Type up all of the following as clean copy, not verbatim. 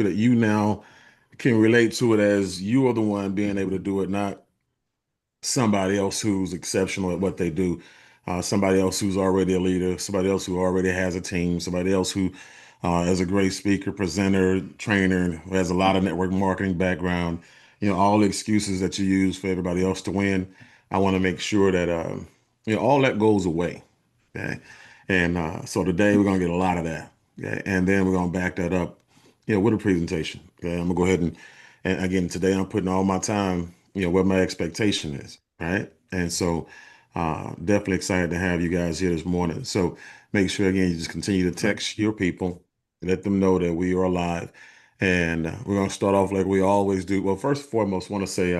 that you now can relate to it as you are the one being able to do it, not somebody else who's exceptional at what they do, somebody else who's already a leader, somebody else who already has a team, somebody else who is a great speaker, presenter, trainer, who has a lot of network marketing background. All the excuses that you use for everybody else to win. I want to make sure that all that goes away. Okay, and so today we're gonna get a lot of that. Okay, and then we're gonna back that up, with a presentation. Okay, I'm gonna go ahead and again, today I'm putting all my time, what my expectation is, right? And so, definitely excited to have you guys here this morning. So make sure again you just continue to text your people, let them know that we are alive, and we're gonna start off like we always do. Well, first and foremost, want to say,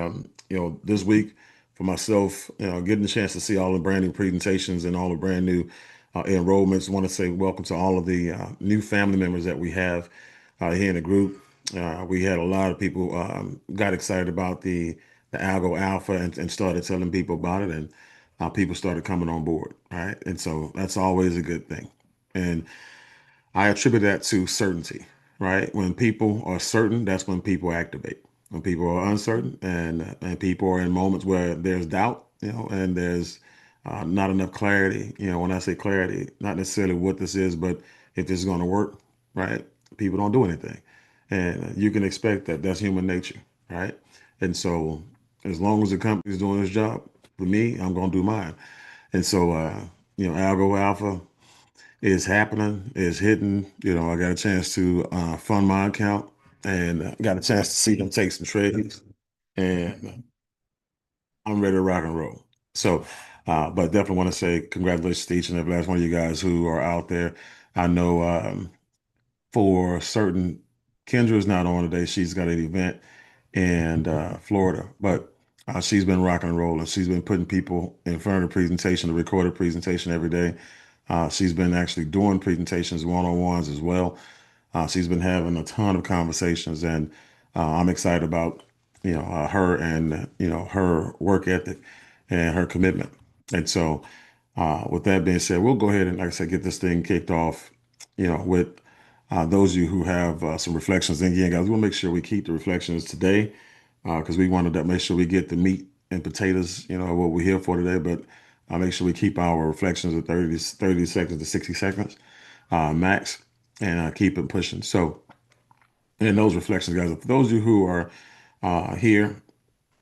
this week for myself, getting the chance to see all the brand new presentations and all the brand new enrollments. Want to say welcome to all of the new family members that we have here in the group. We had a lot of people got excited about the Algo Alpha and started telling people about it, and people started coming on board, right? And so that's always a good thing. And I attribute that to certainty, right? When people are certain, that's when people activate. When people are uncertain and people are in moments where there's doubt, and there's not enough clarity. When I say clarity, not necessarily what this is, but if this is going to work, right? People don't do anything, and you can expect that. That's human nature, right? And so, as long as the company's doing its job, for me, I'm going to do mine. And so, Algo Alpha is happening, is hitting. I got a chance to fund my account and got a chance to see them take some trades, and I'm ready to rock and roll. So, but definitely want to say congratulations to each and every last one of you guys who are out there. I know for certain, Kendra's not on today. She's got an event in Florida, but she's been rocking and rolling. She's been putting people in front of the presentation, the recorded presentation every day. She's been actually doing presentations one-on-ones as well. She's been having a ton of conversations, and I'm excited about her and her work ethic and her commitment. And so, with that being said, we'll go ahead and, like I said, get this thing kicked off. With those of you who have some reflections. And again, guys, we'll make sure we keep the reflections today because we wanted to make sure we get the meat and potatoes, what we're here for today. But make sure we keep our reflections at 30 seconds to 60 seconds max, and keep it pushing. So, and those reflections, guys, for those of you who are here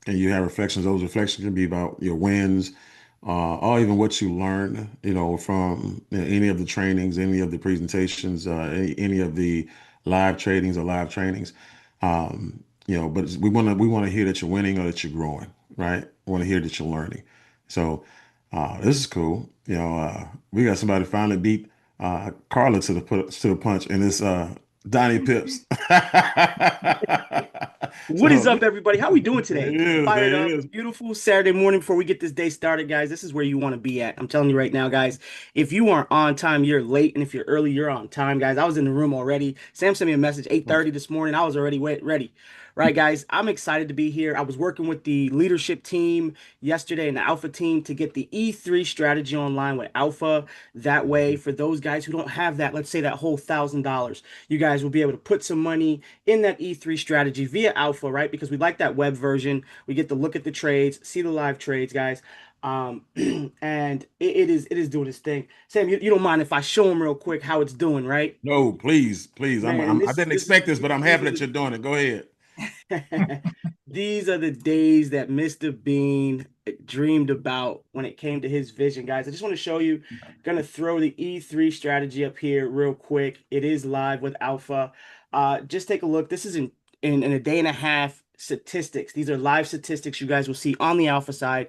and you have reflections, those reflections can be about your wins, or even what you learned, from any of the trainings, any of the presentations, any of the live tradings or live trainings. But we want to hear that you're winning or that you're growing, right? We want to hear that you're learning. So this is cool. We got somebody finally beat Carla to the punch, and it's Donnie Pips. What is So up, everybody? How we doing there today? he is. There Fired he up, is. beautiful Saturday morning before we get this day started, guys. This is where you want to be at. I'm telling you right now, guys. If you aren't on time, you're late, and if you're early, you're on time, guys. I was in the room already. Sam sent me a message 8:30 this morning. I was already ready. Right, guys. I'm excited to be here. I was working with the leadership team yesterday and the Alpha team to get the E3 strategy online with Alpha. That way, for those guys who don't have that, let's say that whole $1,000, you guys will be able to put some money in that E3 strategy via Alpha, right? Because we like that web version. We get to look at the trades, see the live trades, guys. And it is doing its thing. Sam, you don't mind if I show them real quick how it's doing, right? No, please, please. Man, I didn't this is expect this, but I'm these happy are that you're doing it. Go ahead. these are the days that Mr. Bean dreamed about when it came to his vision, guys. I just want to show you. Gonna throw the E3 strategy up here real quick. It is live with Alpha. Just take a look. This is in a day and a half statistics. These are live statistics you guys will see on the Alpha side.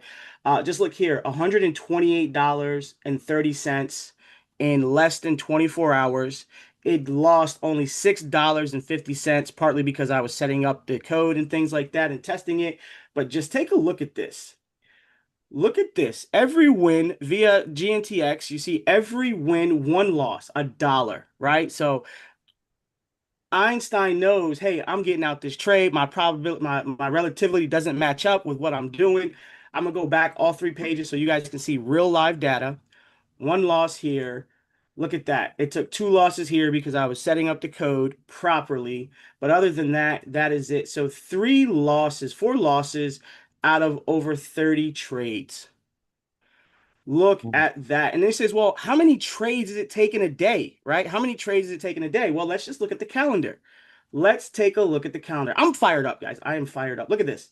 Just look here, $128.30 in less than 24 hours. It lost only $6.50, partly because I was setting up the code and things like that and testing it. But just take a look at this. Look at this. Every win via GNTX, you see every win, one loss, $1, right? So Einstein knows, hey, I'm getting out this trade. My probability, my relativity doesn't match up with what I'm doing. I'm gonna go back all three pages so you guys can see real live data. One loss here, Look at that. It took 2 losses here because I was setting up the code properly. But other than that, that is it. So 3 losses, 4 losses out of over 30 trades. Look at that. And then he says, well, how many trades is it taking a day, right? How many trades is it taking a day? Well, let's just look at the calendar. Let's take a look at the calendar. I'm fired up, guys. I am fired up. Look at this.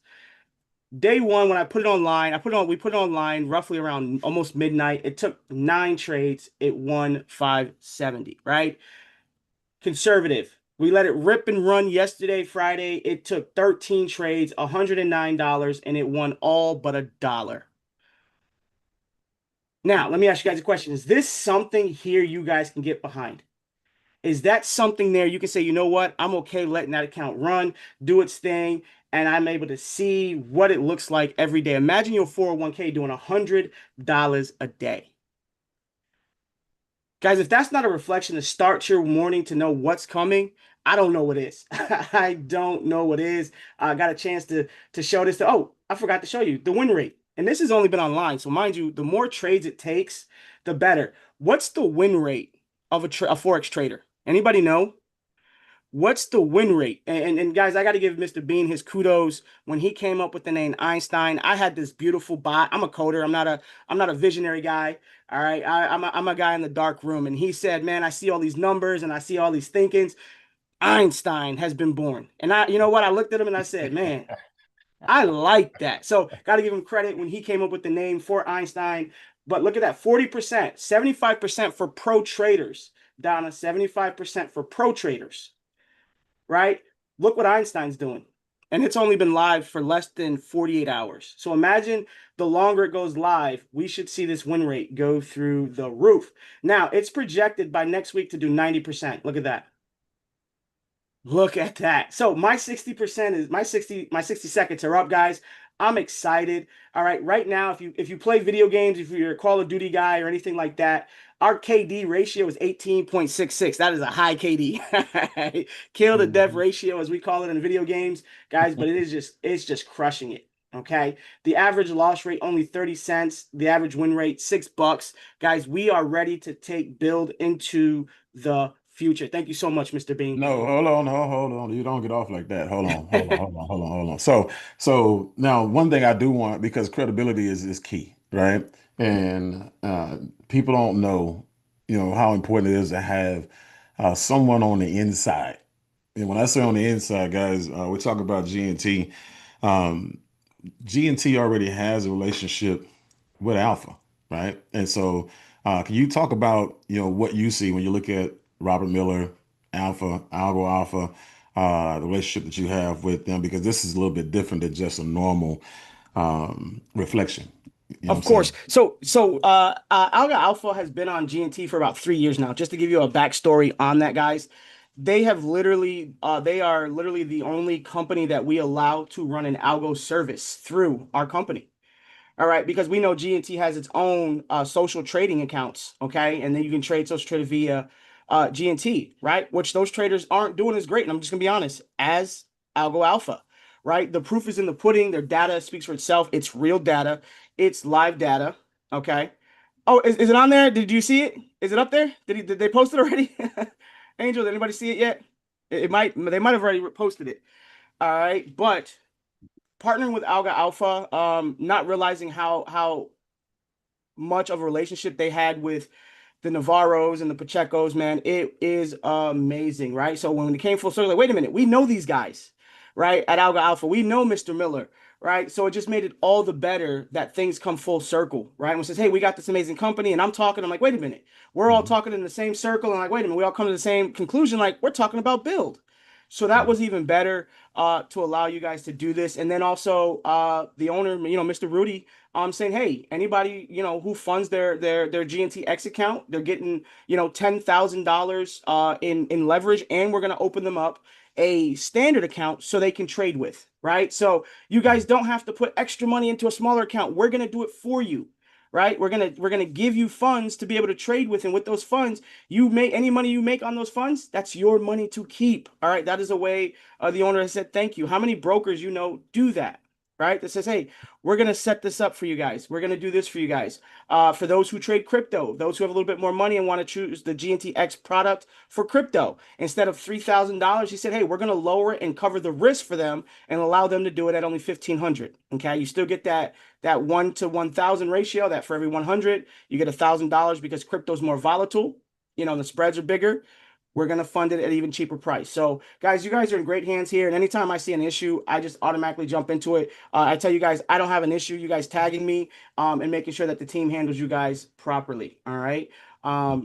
Day one, when I put it online, we put it online roughly around almost midnight. It took 9 trades. It won 570, right? Conservative. We let it rip and run yesterday, Friday. It took 13 trades, $109, and it won all but $1. Now, let me ask you guys a question. Is this something here you guys can get behind? Is that something there you can say, you know what? I'm okay letting that account run, do its thing, and I'm able to see what it looks like every day. Imagine your 401k doing $100 a day. Guys, if that's not a reflection to start your morning to know what's coming, I don't know what is. I don't know what is. I got a chance to show this. Oh, I forgot to show you the win rate. And this has only been online. So mind you, the more trades it takes, the better. What's the win rate of a Forex trader? Anybody know? What's the win rate? And guys, I got to give Mr. Bean his kudos when he came up with the name Einstein. I had this beautiful bot. I'm a coder. I'm not a visionary guy. All right. I'm a guy in the dark room. And he said, man, I see all these numbers and I see all these thinkings. Einstein has been born. And you know what? I looked at him and I said, man, I like that. So got to give him credit when he came up with the name for Einstein. But look at that, 40%, 75% for pro traders, Donna, 75% for pro traders, right? Look what Einstein's doing. And it's only been live for less than 48 hours. So imagine the longer it goes live, we should see this win rate go through the roof. Now, it's projected by next week to do 90%. Look at that. Look at that. So my 60% is my 60 seconds are up, guys. I'm excited. All right, right now, if you play video games, if you're a Call of Duty guy or anything like that, our KD ratio is 18.66. That is a high KD. Kill to death Mhm. ratio, as we call it in video games, guys, but it's just crushing it. Okay. The average loss rate only 30 cents. The average win rate $6. Guys, we are ready to take build into the future. Thank you so much, Mr. Bean. No, hold on. You don't get off like that. Hold on. So now one thing I do want, because credibility is key, right? And people don't know, how important it is to have someone on the inside. And when I say on the inside, guys, we talk about G&T. Um, G&T already has a relationship with Alpha, right? And so, can you talk about what you see when you look at Robert Miller, Alpha, Algo Alpha, the relationship that you have with them? Because this is a little bit different than just a normal reflection. You know what I'm Of course. saying? So Alga Alpha has been on GNT for about 3 years now. Just to give you a backstory on that, guys, they are literally the only company that we allow to run an algo service through our company. All right, because we know GNT has its own social trading accounts, okay, and then you can trade social trader via GNT, right? Which those traders aren't doing as great. And I'm just gonna be honest, as Algo Alpha, right? The proof is in the pudding. Their data speaks for itself. It's real data. It's live data. Okay. Oh, is it on there? Did you see it? Is it up there? Did they post it already? Angel, did anybody see it yet? They might have already posted it. All right, but partnering with Alga Alpha, not realizing how much of a relationship they had with the Navarros and the Pachecos, man, it is amazing, right? So when it came full circle, like, wait a minute, we know these guys, right? At Alga Alpha, we know Mr. Miller, right? So it just made it all the better that things come full circle, right? And it says, hey, we got this amazing company, and I'm like, wait a minute, we're all Mhm. talking in the same circle, and like, wait a minute, we all come to the same conclusion, like we're talking about build. So that Mhm. was even better to allow you guys to do this. And then also the owner, Mr. Rudy, saying, hey, anybody, who funds their GNT X account, they're getting, $10,000 in leverage, and we're gonna open them up a standard account so they can trade with, right? So you guys don't have to put extra money into a smaller account. We're gonna do it for you. Right? We're gonna give you funds to be able to trade with, and with those funds, you make any money you make on those funds, that's your money to keep. All right, that is a way the owner has said thank you. How many brokers do that? right? That says, hey, we're going to set this up for you guys. We're going to do this for you guys. For those who trade crypto, those who have a little bit more money and want to choose the GNTX product for crypto, instead of $3,000, he said, hey, we're going to lower it and cover the risk for them and allow them to do it at only 1,500. Okay. You still get that 1 to 1,000 ratio, that for every 100, you get $1,000 because crypto is more volatile. The spreads are bigger. We're going to fund it at an even cheaper price. So, guys, you guys are in great hands here. And anytime I see an issue, I just automatically jump into it. I tell you guys, I don't have an issue. You guys tagging me and making sure that the team handles you guys properly. All right.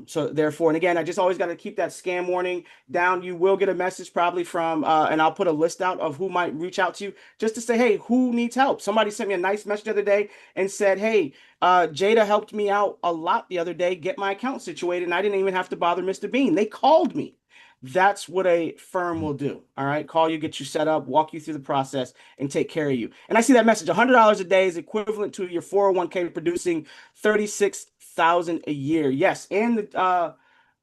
So therefore, and again, I just always got to keep that scam warning down. You will get a message probably from, and I'll put a list out of who might reach out to you just to say, hey, who needs help? Somebody sent me a nice message the other day and said, hey, Jada helped me out a lot the other day, get my account situated, and I didn't even have to bother Mr. Bean. They called me. That's what a firm will do. All right. Call you, get you set up, walk you through the process, and take care of you. And I see that message. $100 a day is equivalent to your 401k producing 36,000 a year. Yes. And the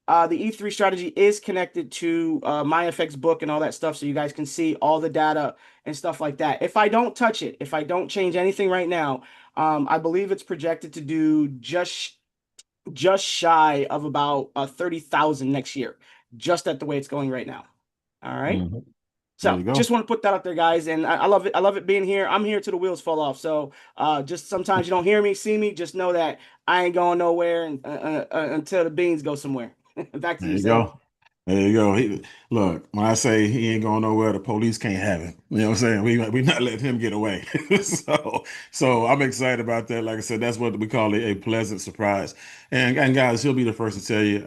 E3 strategy is connected to MyFX book and all that stuff. So you guys can see all the data and stuff like that. If I don't touch it, if I don't change anything right now, I believe it's projected to do just shy of about 30,000 next year, just at the way it's going right now. All right. Mhm. There So you go. just want to put that out there, guys. And I love it. I love it being here. I'm here till the wheels fall off. So just sometimes you don't hear me, see me, just know that I ain't going nowhere until the beans go somewhere. Back to There you, you Sam. go. There you go. Look, when I say he ain't going nowhere, the police can't have him. You know what I'm saying? We not letting him get away. So I'm excited about that. Like I said, that's what we call a pleasant surprise. And guys, he'll be the first to tell you.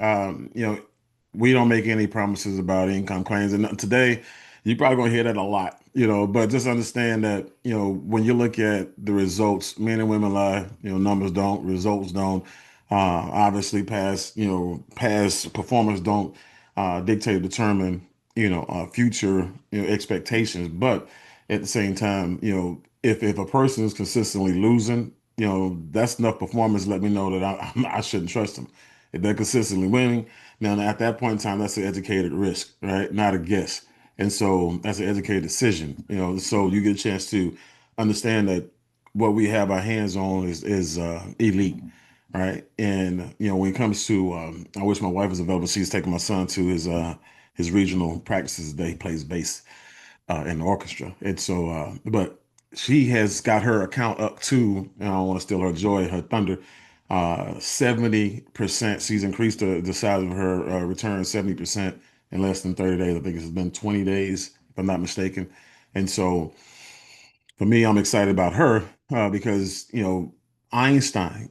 We don't make any promises about income claims. And today, you're probably gonna hear that a lot. But just understand that when you look at the results, men and women lie. Numbers don't, results don't. Obviously, past performance don't dictate or determine future expectations. But at the same time, if a person is consistently losing, that's enough performance to let me know that I shouldn't trust them. If they're consistently winning, now at that point in time, that's an educated risk, right? Not a guess. And so that's an educated decision. So you get a chance to understand that what we have our hands on is elite, right? And when it comes to, I wish my wife was available. She's taking my son to his regional practices today. He plays bass in the orchestra, and so, but she has got her account up to, and I don't want to steal her joy, her thunder. 70%. She's increased the size of her return 70% in less than 30 days. I think it's been 20 days, if I'm not mistaken. And so for me, I'm excited about her because Einstein,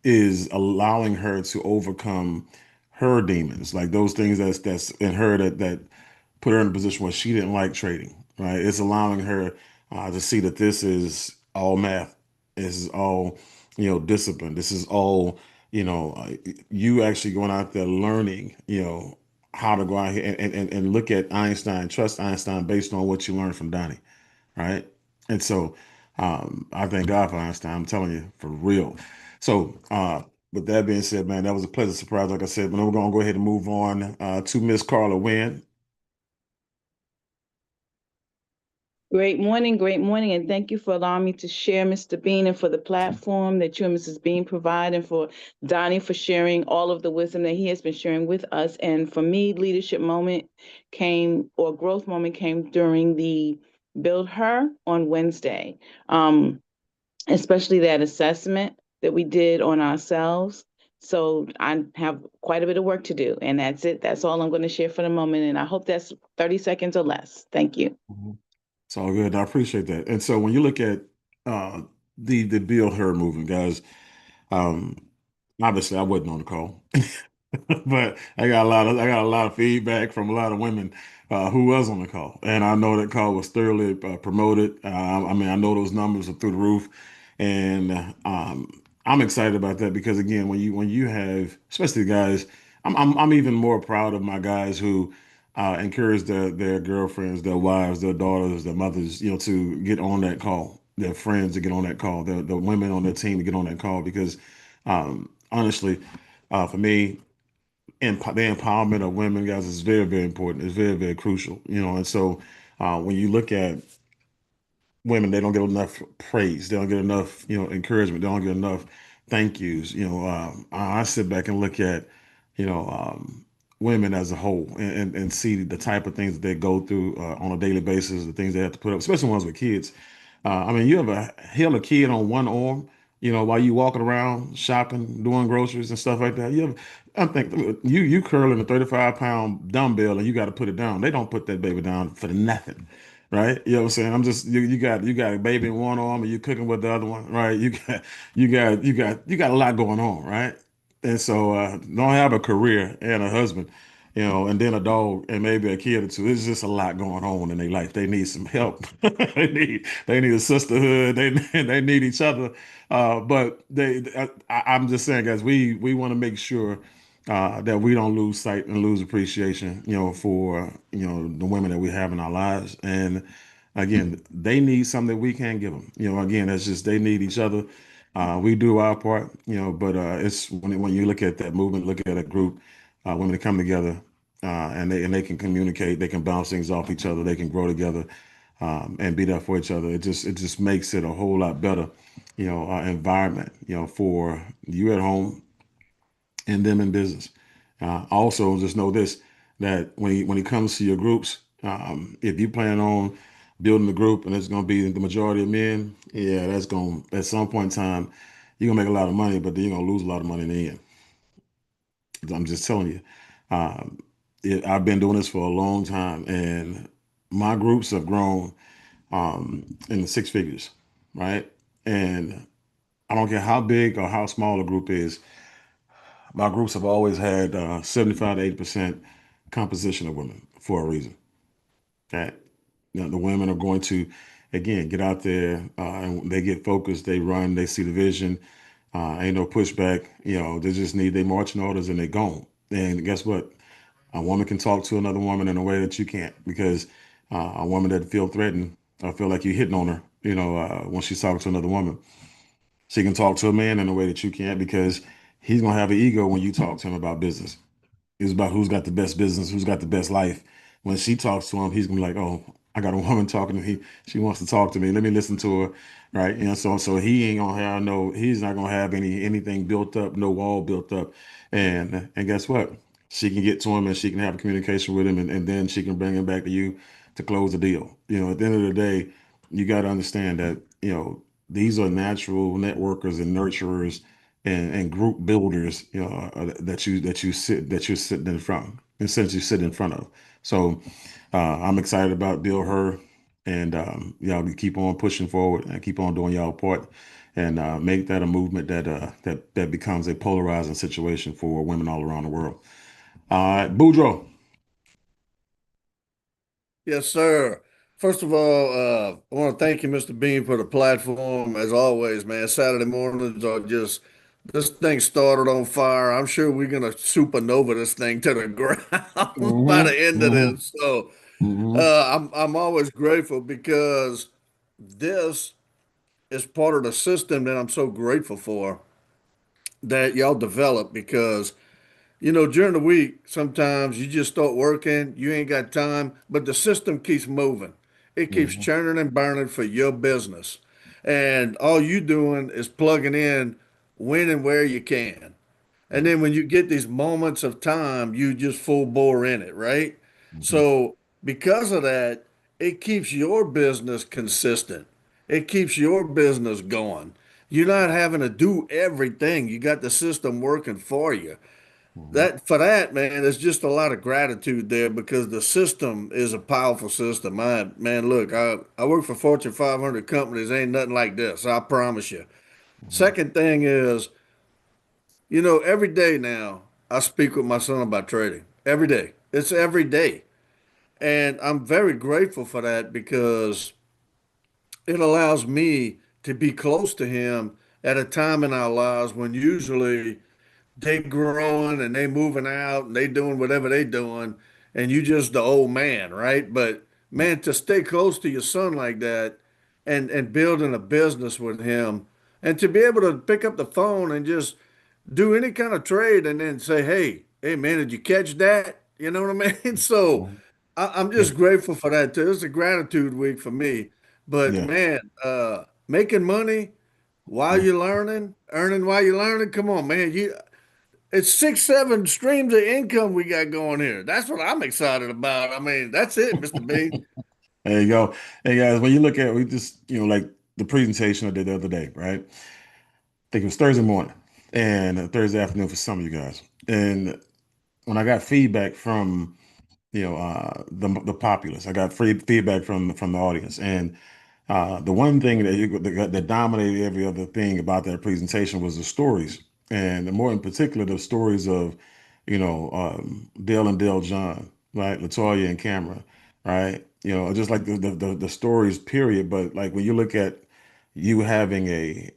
is allowing her to overcome her demons, like those things that's in her that put her in a position where she didn't like trading. Right? It's allowing her to see that this is all math. This is all discipline. This is all you actually going out there learning how to go out here and look at Einstein, trust Einstein based on what you learned from Donnie, right? And so I thank God for Einstein. I'm telling you, for real. So with that being said, man, that was a pleasant surprise, like I said. But then we're gonna go ahead and move on to Miss Carla Wynn. Great morning, and thank you for allowing me to share, Mr. Bean, and for the platform that you and Mrs. Bean provide, and for Donnie for sharing all of the wisdom that he has been sharing with us. And for me, leadership moment came, or growth moment came during the Build Her on Wednesday, especially that assessment that we did on ourselves. So I have quite a bit of work to do, and that's it. That's all I'm going to share for the moment, and I hope that's 30 seconds or less. Thank you. Mhm. It's all good. I appreciate that. And so when you look at uh, the Build Her movement, guys, um, obviously I wasn't on the call, but I got a lot of feedback from a lot of women who was on the call, and I know that call was thoroughly promoted. I mean, I know those numbers are through the roof, and I'm excited about that because again, when you have, especially the guys, I'm even more proud of my guys who encourage their girlfriends, their wives, their daughters, their mothers, to get on that call, their friends to get on that call, the women on their team to get on that call because honestly, for me the empowerment of women, guys, is very, very important. It's very, very crucial, and so when you look at women, they don't get enough praise. They don't get enough, encouragement. They don't get enough thank yous. I sit back and look at, you know, women as a whole and see the type of things that they go through on a daily basis, the things they have to put up, especially ones with kids. I mean, you ever held a kid on one arm, while you walking around shopping, doing groceries and stuff like that? I think you curling a 35-pound dumbbell and you got to put it down. They don't put that baby down for nothing. Right? You know what I'm saying? I'm just you got a baby in one arm and you cooking with the other one, right? You got a lot going on, right? And so don't have a career and a husband, and then a dog and maybe a kid or two. It's just a lot going on in their life. They need some help. They need a sisterhood. They need each other. But I'm just saying, guys, we want to make sure that we don't lose sight and lose appreciation, for the women that we have in our lives. And again, they need something that we can't give them. Again, that's just they need each other. We do our part, but it's when you look at that movement, look at a group, women that come together, and they can communicate, they can bounce things off each other, they can grow together, and be there for each other. It just makes it a whole lot better, environment, for you at home and them in business. Also, just know this, that when it comes to your groups, if you plan on building a group and it's going to be the majority of men, yeah, that's going at some point in time, you're going to make a lot of money, but then you're going to lose a lot of money in the end. I'm just telling you. Um, I've been doing this for a long time, and my groups have grown in the six figures, right? And I don't care how big or how small a group is, my groups have always had 75 to 80% composition of women for a reason. Okay. The women are going to, again, get out there and they get focused, they run, they see the vision. Ain't no pushback. They just need their marching orders and they gone. And guess what? A woman can talk to another woman in a way that you can't, because a woman that feel threatened or feel like you're hitting on her, when she's talking to another woman. She can talk to a man in a way that you can't, because he's gonna have an ego when you talk to him about business. It's about who's got the best business, who's got the best life. When she talks to him, he's gonna be like, "Oh, I got a woman talking to me. She wants to talk to me. Let me listen to her." Right? So he ain't gonna have no. He's not gonna have anything built up, no wall built up. And guess what? She can get to him and she can have a communication with him, and then she can bring him back to you to close the deal. At the end of the day, you got to understand that these are natural networkers and nurturers and group builders, that you're sitting in front, and since you sit in front of. So I'm excited about Bill Hur, and y'all we keep on pushing forward and keep on doing y'all part, and make that a movement that becomes a polarizing situation for women all around the world. All right, Boudreaux. Yes, sir. First of all, I want to thank you, Mr. Bean, for the platform. As always, man, Saturday mornings are just this thing started on fire. I'm sure we're gonna supernova this thing to the ground by Hmm. the end of Hmm. this. So Hmm. I'm always grateful because this is part of the system that I'm so grateful for that y'all develop because during the week, sometimes you just start working, you ain't got time, but the system keeps moving. It keeps Hmm. churning and burning for your business. And all you doing is plugging in when and where you can. And then when you get these moments of time, you just full bore in it, right? Hmm. So because of that, it keeps your business consistent. It keeps your business going. You're not having to do everything. You got the system working for you. Hmm. That for that, man, there's just a lot of gratitude there because the system is a powerful system. Man, look, I work for Fortune 500 companies. Ain't nothing like this. I promise you. Hmm. Second thing is, every day now I speak with my son about trading. Every day. It's every day. And I'm very grateful for that because it allows me to be close to him at a time in our lives when usually they growing and they moving out and they doing whatever they doing and you just the old man, right? But man, to stay close to your son like that and building a business with him and to be able to pick up the phone and just do any kind of trade and then say, hey man, did you catch that? You know what I mean? So Hmm. I'm Yeah. just grateful for that too. It's a gratitude week for me. But Yeah. man, making money while Yeah. you're learning, earning while you're learning. Come on, man. It's 6, 7 streams of income we got going here. That's what I'm excited about. I mean, that's it, Mr. B. There you go. Hey guys, when you look at we just like the presentation I did the other day, right? I think it was Thursday morning and Thursday afternoon for some of you guys. And when I got feedback from the populace, I got free feedback from the audience, and the one thing that dominated every other thing about that presentation was the stories, and more in particular the stories of Dale and Dale John, right, Latoya and Cameron, right, just like the stories period. But like when you look at you having a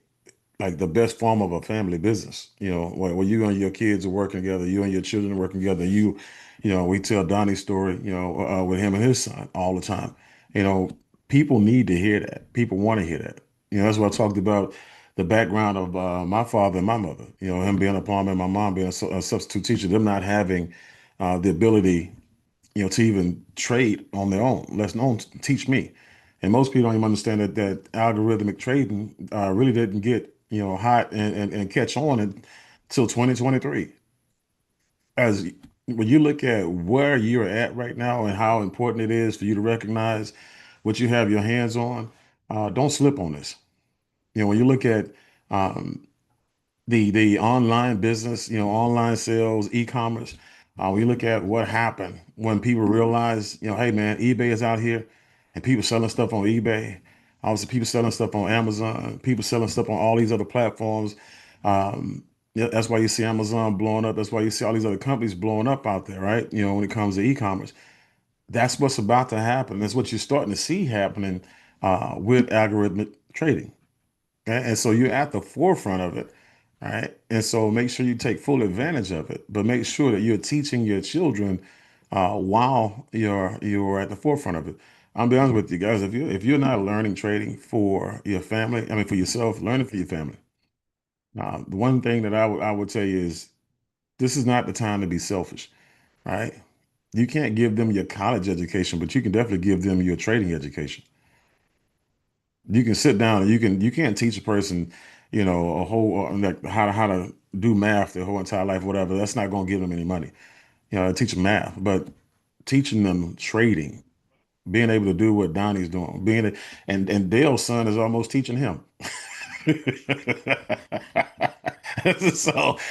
like the best form of a family business, where you and your kids are working together, you and your children are working together. We tell Donnie's story, with him and his son all the time. You know, people need to hear that. People want to hear that. That's what I talked about the background of my father and my mother. Him being a plumber and my mom being a substitute teacher, them not having the ability, to even trade on their own, let alone teach me. And most people don't even understand that algorithmic trading really didn't get hot and catch on until 2023. As when you look at where you're at right now and how important it is for you to recognize what you have your hands on, don't slip on this. When you look at um, the online business, online sales, e-commerce. We look at what happened when people realize, hey man, eBay is out here, and people selling stuff on eBay. Obviously, people selling stuff on Amazon, people selling stuff on all these other platforms. Yeah, that's why you see Amazon blowing up. That's why you see all these other companies blowing up out there, right? When it comes to e-commerce, that's what's about to happen. That's what you're starting to see happening with algorithmic trading. Okay? And so you're at the forefront of it, right? And so make sure you take full advantage of it, but make sure that you're teaching your children while you're at the forefront of it. I'll be honest with you guys, if you're not learning trading for your family, I mean for yourself, learn it for your family. The one thing that I would tell you is this is not the time to be selfish, right? You can't give them your college education, but you can definitely give them your trading education. You can sit down and you can't teach a person, a whole like how to do math their whole entire life, whatever. That's not going to give them any money. Teach them math, but teaching them trading, being able to do what Donnie's doing, and Dale's son is almost teaching him.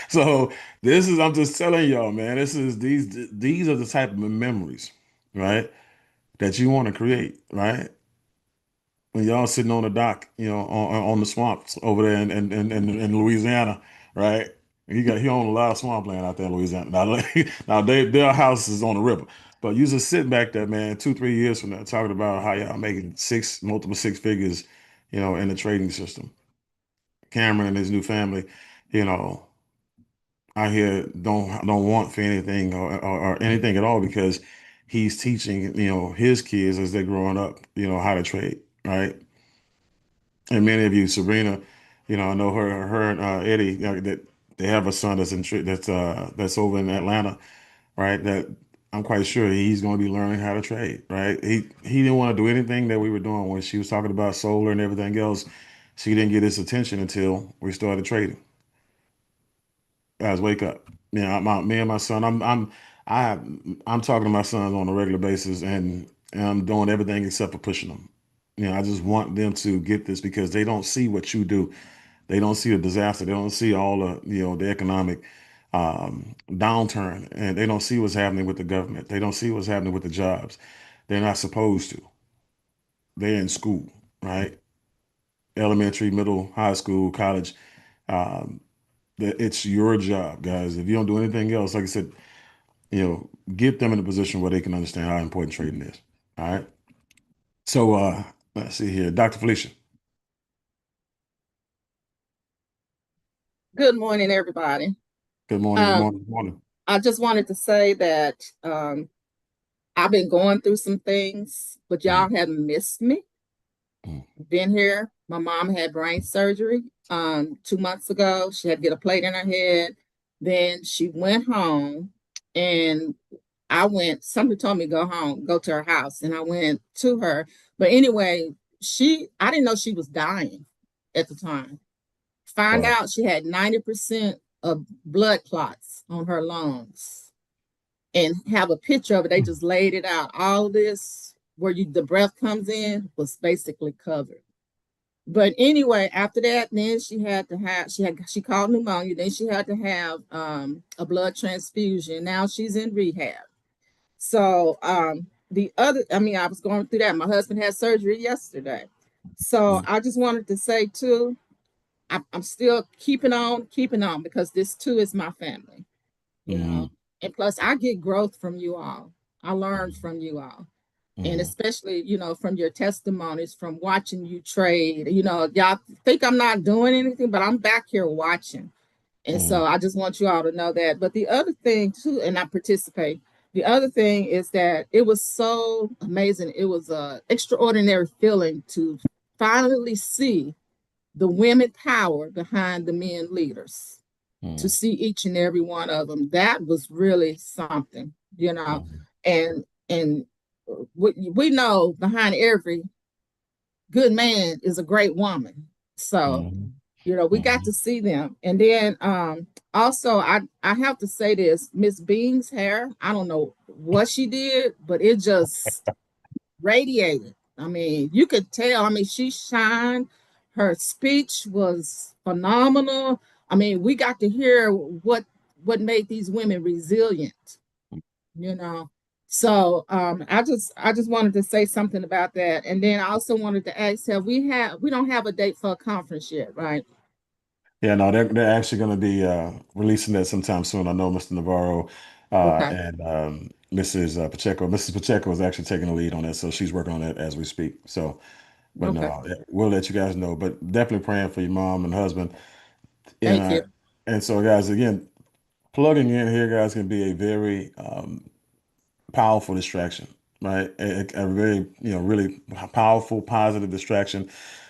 So this is I'm just telling y'all, man. These are the type of memories, right, that you want to create, right? When y'all sitting on the dock, on the swamps over there in Louisiana, right? He owned a lot of swampland out there in Louisiana. Now, now their house is on the river, but you just sitting back there, man, 2, 3 years from now, talking about how y'all making multiple six figures, in the trading system. Cameron and his new family, you know, out here don't want for anything or anything at all because he's teaching, his kids as they're growing up, how to trade, right? And many of you, Sabrina, I know her and Eddie, that they have a son that's over in Atlanta, right? That I'm quite sure he's going to be learning how to trade, right? He didn't want to do anything that we were doing when she was talking about solar and everything else. She didn't get his attention until we started trading. Guys, wake up! Me and my son. I, I'm talking to my sons on a regular basis, and I'm doing everything except for pushing them. I just want them to get this because they don't see what you do. They don't see the disaster. They don't see all the economic downturn, and they don't see what's happening with the government. They don't see what's happening with the jobs. They're not supposed to. They're in school, right? Elementary, middle, high school, college. Um, it's your job, guys. If you don't do anything else, like I said, get them in a position where they can understand how important trading is. All right. So let's see here, Dr. Felicia. Good morning, everybody. Good morning. Good morning. Good morning. I just wanted to say that I've been going through some things, but y'all haven't missed me. Been here. My mom had brain surgery 2 months ago. She had to get a plate in her head. Then she went home, and somebody told me go home, go to her house, and I went to her. But anyway, I didn't know she was dying at the time. Find Wow. out she had 90% of blood clots on her lungs, and have a picture of it. They just laid it out. All this where the breath comes in was basically covered. But anyway, after that, then she called pneumonia. Then she had to have a blood transfusion. Now she's in rehab. So I was going through that. My husband had surgery yesterday. So I just wanted to say too, I'm still keeping on because this too is my family, you know. And plus I get growth from you all. I learn from you all. And especially, from your testimonies, from watching you trade, y'all think I'm not doing anything, but I'm back here watching. And so I just want you all to know that. But the other thing too, and I participate, the other thing is that it was so amazing. It was a extraordinary feeling to finally see the women power behind the men leaders, to see each and every one of them. That was really something, and we know behind every good man is a great woman. So, we got to see them. And then also I have to say this, Miss Bean's hair, I don't know what she did, but it just radiated. I mean, you could tell. I mean, she shined. Her speech was phenomenal. I mean, we got to hear what made these women resilient, you know. So I just wanted to say something about that. And then I also wanted to ask, we don't have a date for a conference yet, right? Yeah, no, they're actually going to be releasing that sometime soon. I know Mr. Navarro Okay. and Mrs. Pacheco. Mrs. Pacheco is actually taking the lead on that, so she's working on it as we speak. So, but Okay. no, we'll let you guys know. But definitely praying for your mom and husband. And Thank you. and so, guys, again, plugging in here, guys, can be a very powerful distraction, right? A very, really powerful, positive distraction.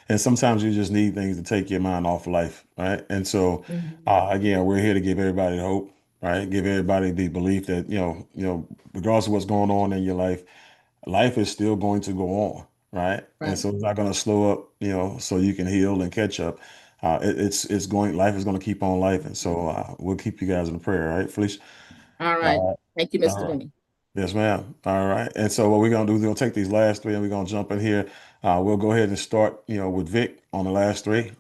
And sometimes you just need things to take your mind off life, right? And so, Mhm. again, we're here to give everybody hope, right? Give everybody the belief that, regardless of what's going on in your life, life is still going to go on, right? And Right. so it's not going to slow up, so you can heal and catch up. Life is going to keep on life. And so we'll keep you guys in prayer, right, Felicia? All right. Uh, Thank you, all Mr. right. Bean. Yes, ma'am. All right. And so what we're gonna do is we're gonna take these last three and we're gonna jump in here. We'll go ahead and start, with Vic on the last three.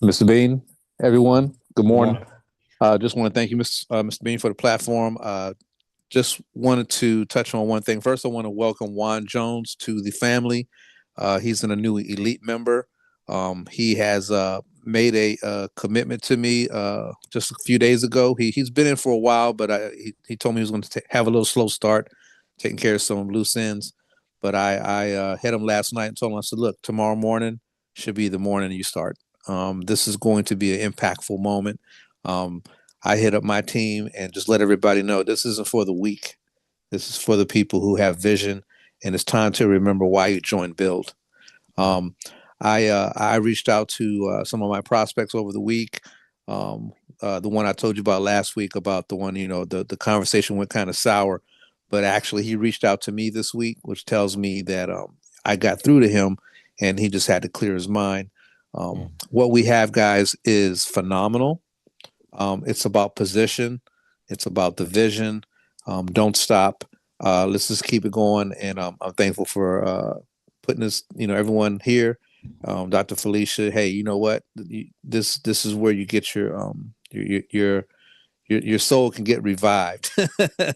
Mr. Bean, everyone, good Good morning. morning. Just want to thank you, Mr. Bean, for the platform. Just wanted to touch on one thing. First, I want to welcome Juan Jones to the family. He's a new elite member. He has made a commitment to me just a few days ago. He's been in for a while, but he told me he was going to have a little slow start, taking care of some loose ends. But I hit him last night and told him, I said, look, tomorrow morning should be the morning you start. This is going to be an impactful moment. Um, I hit up my team and just let everybody know this isn't for the weak. This is for the people who have vision, and it's time to remember why you joined Build. Um, I reached out to some of my prospects over the week. The one I told you about last week about the one, the conversation went kind of sour, but actually he reached out to me this week, which tells me that I got through to him and he just had to clear his mind. What we have, guys, is phenomenal. It's about position. It's about the vision. Don't stop. Let's just keep it going. And I'm thankful for putting this, everyone here. Dr. Felicia, hey, you know what? This is where you get your soul can get revived,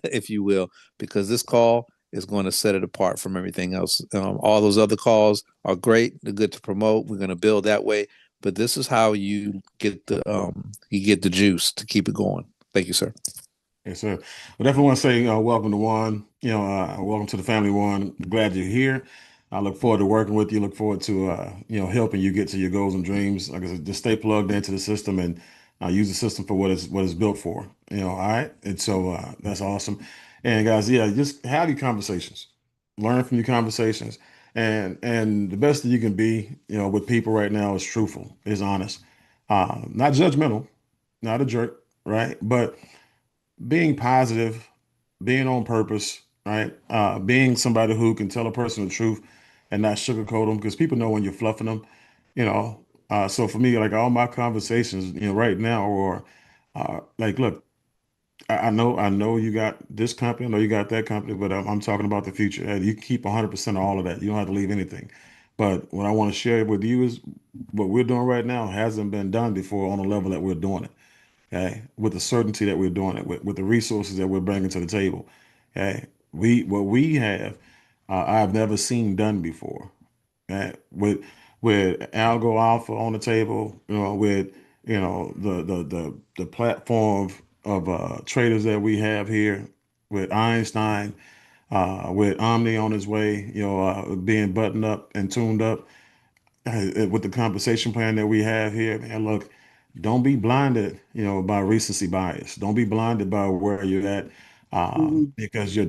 if you will, because this call is going to set it apart from everything else. All those other calls are great; they're good to promote. We're going to build that way, but this is how you get the juice to keep it going. Thank you, sir. Yes, sir. Well, definitely want to say welcome to Juan. Welcome to the family, Juan. Glad you're here. I look forward to working with you. Look forward to helping you get to your goals and dreams. Like I said, just stay plugged into the system and use the system for what it's built for. All right. And so that's awesome. And guys, yeah, just have your conversations. Learn from your conversations. And the best that you can be, with people right now is truthful, is honest, not judgmental, not a jerk, right? But being positive being on purpose, right? Being somebody who can tell a person the truth and not sugarcoat them, because people know when you're fluffing them, you know. So for me, like all my conversations, right now, or like, look, I know you got this company, I know you got that company, but I'm talking about the future. And you can keep 100% of all of that. You don't have to leave anything. But what I want to share with you is what we're doing right now hasn't been done before on the level that we're doing it. Okay, with the certainty that we're doing it, with the resources that we're bringing to the table. Okay, what we have, I've never seen done before. With Algo Alpha on the table, with the platform of traders that we have here, with Einstein, with Omni on his way, being buttoned up and tuned up, with the compensation plan that we have here, man. Look, don't be blinded, by recency bias. Don't be blinded by where you're at, Mhm. because you're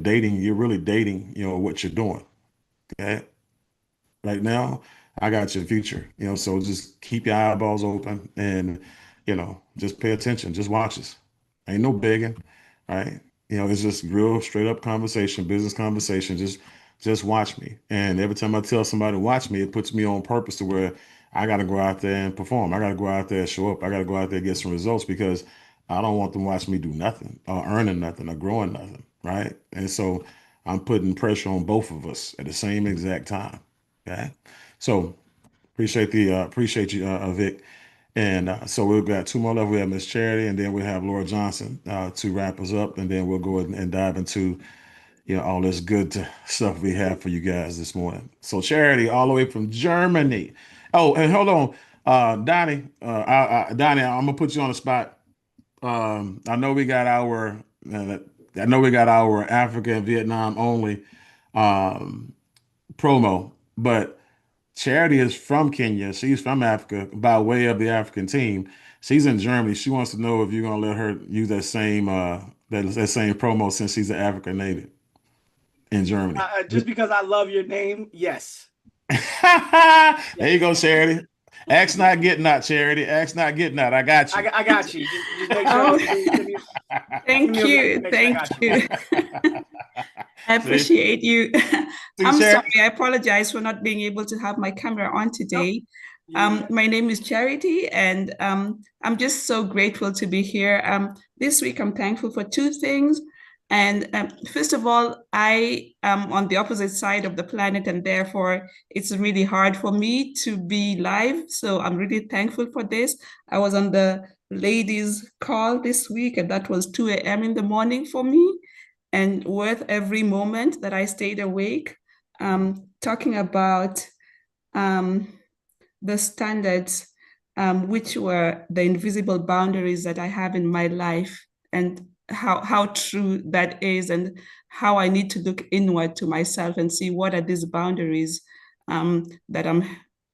really dating, what you're doing. Okay. Right now, I got your future, so just keep your eyeballs open and, just pay attention. Just watch us. Ain't no begging, right? It's just real straight up conversation, business conversation. Just watch me. And every time I tell somebody to watch me, it puts me on purpose to where I got to go out there and perform. I got to go out there and show up. I got to go out there and get some results because I don't want them watching me do nothing or earning nothing or growing nothing, right? And so I'm putting pressure on both of us at the same exact time. Okay. So appreciate you, Vic. And so we've got two more left. We have Miss Charity, and then we have Laura Johnson to wrap us up, and then we'll go ahead and dive into all this good stuff we have for you guys this morning. So Charity, all the way from Germany. Oh, and hold on, Donnie. Donnie, I'm gonna put you on the spot. I know we got our Africa and Vietnam only um, promo, but Charity is from Kenya. She's from Africa by way of the African team. She's in Germany. She wants to know if you're gonna let her use that same promo since she's an African native in Germany. Just because I love your name, yes. There you go, Charity. Ask not, get not, Charity. Ask not, get not. I got you. I got you. Just make sure. Oh, send me- thank send me a you. message, make sure Thank I got you. I See? appreciate you. See, I'm Charity? sorry. I apologize for not being able to have my camera on today. My name is Charity, and I'm just so grateful to be here. This week, I'm thankful for two things. And first of all, I am on the opposite side of the planet, and therefore it's really hard for me to be live. So I'm really thankful for this. I was on the ladies' call this week, and that was 2 a.m. in the morning for me, and worth every moment that I stayed awake, talking about the standards, which were the invisible boundaries that I have in my life, and how true that is, and how I need to look inward to myself and see what are these boundaries that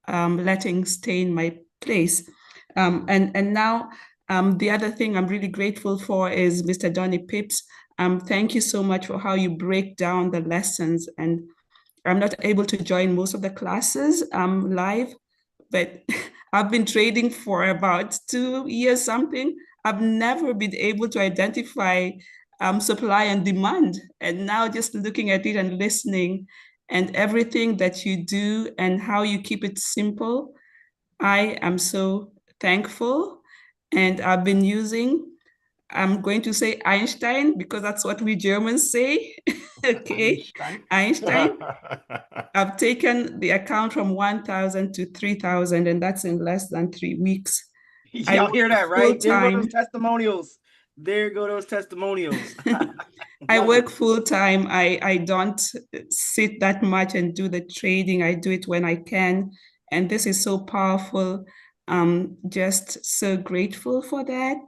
I'm letting stay in my place. And now the other thing I'm really grateful for is Mr. Donnie Pips. Thank you so much for how you break down the lessons. And I'm not able to join most of the classes live, but I've been trading for about 2 years something. I've never been able to identify supply and demand. And now just looking at it and listening and everything that you do and how you keep it simple, I am so thankful. And I've been using, I'm going to say Einstein because that's what we Germans say. Okay, Einstein. I've taken the account from 1,000 to 3,000, and that's in less than 3 weeks. Y'all hear that, right? There go Full-time. those testimonials. There go those testimonials. I work full time. I don't sit that much and do the trading. I do it when I can. And this is so powerful. Just so grateful for that.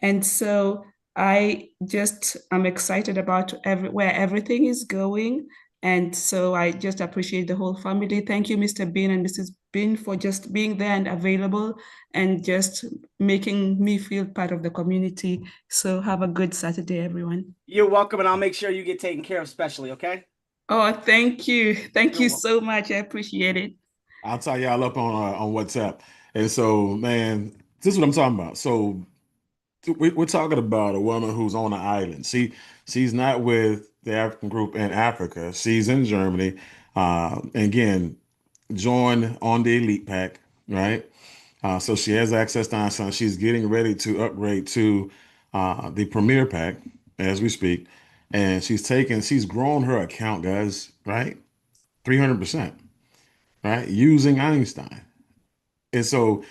And so I'm excited about where everything is going. And so I just appreciate the whole family. Thank you, Mr. Bean and Mrs. Bean, for just being there and available and just making me feel part of the community. So have a good Saturday, everyone. You're welcome, and I'll make sure you get taken care of specially, okay? Oh, thank you. Thank you so much. I appreciate it. I'll tie y'all up on WhatsApp. And so, man, this is what I'm talking about. So we're talking about a woman who's on an island. She's not with the African group in Africa. She's in Germany. Again, joined on the Elite Pack, right? So she has access to Einstein. She's getting ready to upgrade to the Premier Pack as we speak. And she's grown her account, guys, right? 300%, right? Using Einstein. And so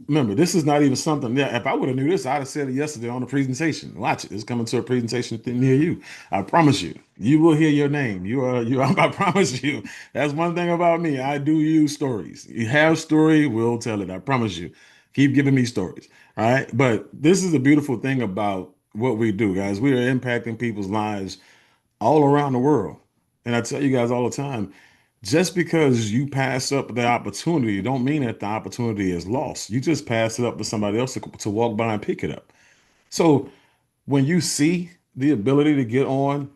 remember, this is not even something that if I would have knew this, I'd have said it yesterday on the presentation. Watch it. It's coming to a presentation near you. I promise you. You will hear your name. I promise you. That's one thing about me. I do use stories. You have story, we'll tell it. I promise you. Keep giving me stories. All right. But this is the beautiful thing about what we do, guys. We are impacting people's lives all around the world. And I tell you guys all the time, just because you pass up the opportunity don't mean that the opportunity is lost. You just pass it up to somebody else to walk by and pick it up. So when you see the ability to get on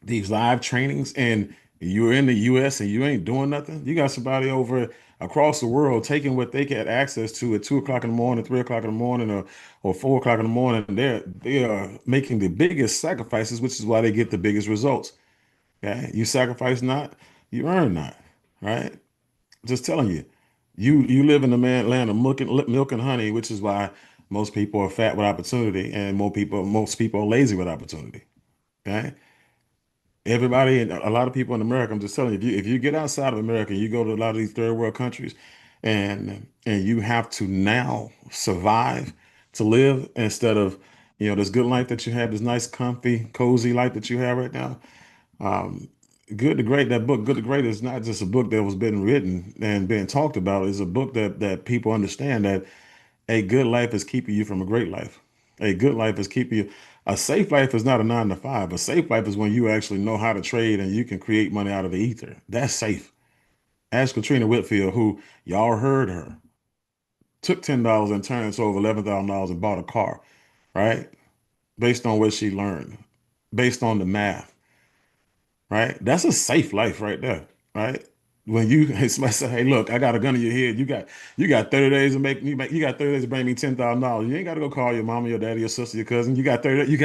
these live trainings and you're in the US and you ain't doing nothing, you got somebody over across the world taking what they get access to at 2 o'clock in the morning, 3 o'clock in the morning, or 4 o'clock in the morning. They are making the biggest sacrifices, which is why they get the biggest results. Okay. You sacrifice not, you earn not. Right. Just telling you, you live in the land of milk and honey, which is why most people are fat with opportunity, and most people are lazy with opportunity. Okay. Everybody, and a lot of people in America, I'm just telling you, if you get outside of America, you go to a lot of these third world countries, and you have to now survive to live instead of, this good life that you have, this nice, comfy, cozy life that you have right now. Um, Good to Great, that book, Good to Great, is not just a book that was been written and being talked about. It's a book that people understand that a good life is keeping you from a great life. A good life is keeping you. A safe life is not a 9 to 5. A safe life is when you actually know how to trade and you can create money out of the ether. That's safe. Ask Katrina Whitfield, who y'all heard her, took $10 and turned it to over $11,000 and bought a car, right? Based on what she learned, based on the math, right? That's a safe life right there, right? When you somebody say, "Hey, look, I got a gun in your head. You got 30 days to you got 30 days to bring me $10,000. You ain't got to go call your mama, your daddy, your sister, your cousin. You got 30.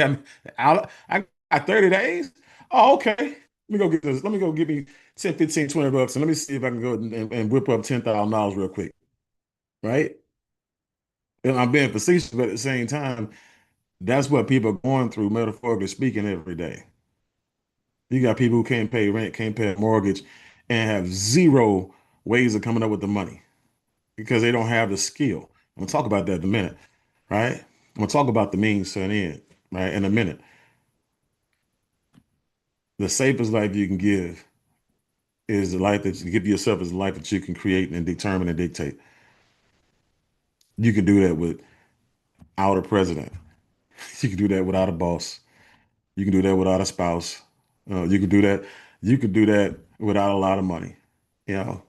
I got 30 days. Oh, okay. Let me go get this. Let me go give me 10, 15, $20, and let me see if I can go and whip up $10,000 real quick, right? And I'm being facetious, but at the same time, that's what people are going through, metaphorically speaking, every day. You got people who can't pay rent, can't pay a mortgage, and have zero ways of coming up with the money because they don't have the skill. I'm gonna talk about that in a minute, right? I'm gonna talk about the means to an end, right, in a minute. The safest life you can give is the life that you give yourself, is the life that you can create and determine and dictate. You can do that without a president. You can do that without a boss. You can do that without a spouse. You can do that. You can do that without a lot of money. You know,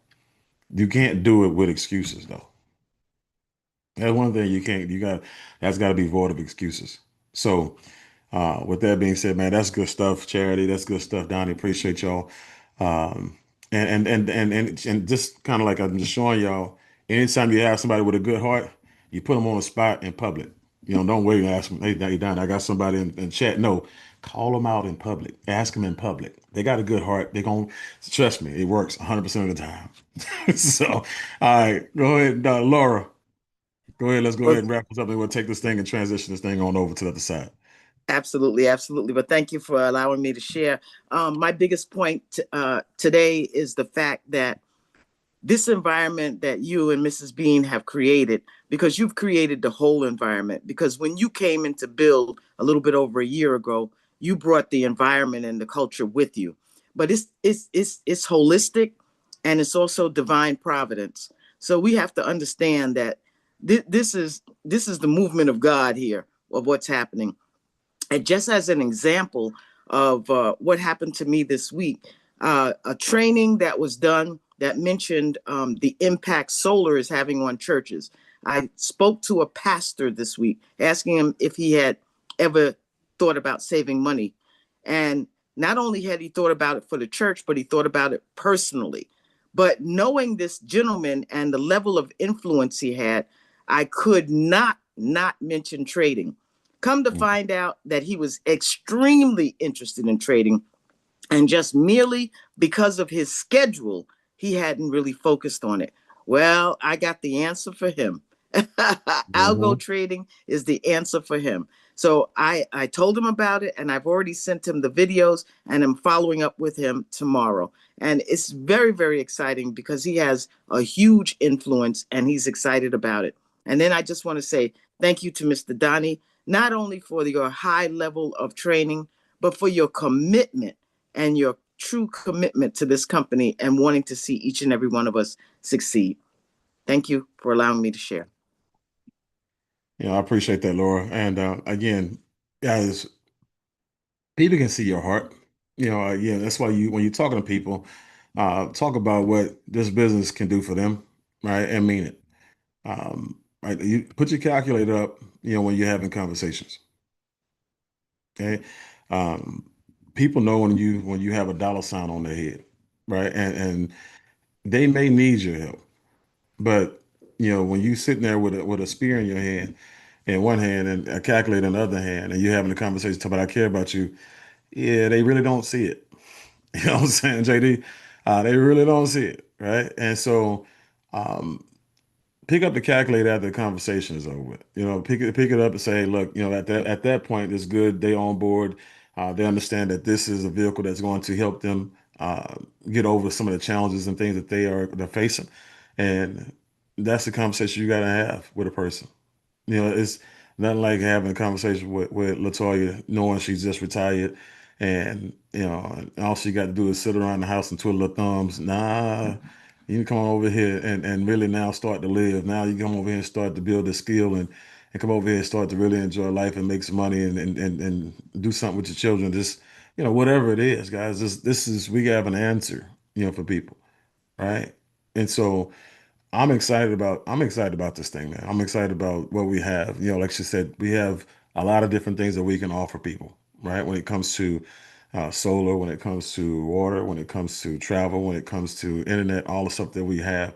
you can't do it with excuses though. That's one thing you can't. That's got to be void of excuses. So, with that being said, man, that's good stuff, Charity. That's good stuff, Donnie. Appreciate y'all. Um, and just kind of like I'm just showing y'all. Anytime you have somebody with a good heart, you put them on a spot in public. Don't wait and ask them, hey, Don, I got somebody in chat. No, call them out in public. Ask them in public. They got a good heart. They're going to trust me. It works 100% of the time. So, all right, go ahead, Laura. Go ahead. Let's go ahead and wrap this up, and we'll take this thing and transition this thing on over to the other side. Absolutely, absolutely. But thank you for allowing me to share. My biggest point today is the fact that this environment that you and Mrs. Bean have created, because you've created the whole environment, because when you came into Build a little bit over a year ago, you brought the environment and the culture with you. But it's holistic, and it's also divine providence. So we have to understand that this is the movement of God here, of what's happening. And just as an example of what happened to me this week, a training that was done that mentioned the impact solar is having on churches. I spoke to a pastor this week, asking him if he had ever thought about saving money. And not only had he thought about it for the church, but he thought about it personally. But knowing this gentleman and the level of influence he had, I could not not mention trading. Come to find out that he was extremely interested in trading, and just merely because of his schedule, he hadn't really focused on it. Well, I got the answer for him. Algo trading is the answer for him. So I told him about it, and I've already sent him the videos, and I'm following up with him tomorrow. And it's very, very exciting because he has a huge influence and he's excited about it. And then I just want to say thank you to Mr. Donnie, not only for your high level of training, but for your commitment and your true commitment to this company and wanting to see each and every one of us succeed. Thank you for allowing me to share. I appreciate that, Laura. And again, guys, people can see your heart. Again, that's why when you're talking to people, talk about what this business can do for them, right? And mean it. Right. You put your calculator up, when you're having conversations. Okay. People know when you have a dollar sign on their head, right? And they may need your help. But when you sitting there with a spear in your hand, in one hand, and a calculator in the other hand, and you're having a conversation talking about I care about you, yeah, they really don't see it. You know what I'm saying, JD? They really don't see it, right? And so pick up the calculator after the conversation is over with. Pick it up and say, look, at that point it's good. They on board. They understand that this is a vehicle that's going to help them get over some of the challenges and things that they're facing. And that's the conversation you got to have with a person. It's nothing like having a conversation with Latoya, knowing she's just retired, and all she got to do is sit around the house and twiddle her thumbs. Nah, you can come over here and really now start to live. Now you come over here and start to build a skill and come over here and start to really enjoy life and make some money and do something with your children. Just whatever it is, guys. This is we have an answer, for people, right? And so I'm excited about this thing, man. I'm excited about what we have. Like she said, we have a lot of different things that we can offer people, right? When it comes to solar, when it comes to water, when it comes to travel, when it comes to internet, all the stuff that we have.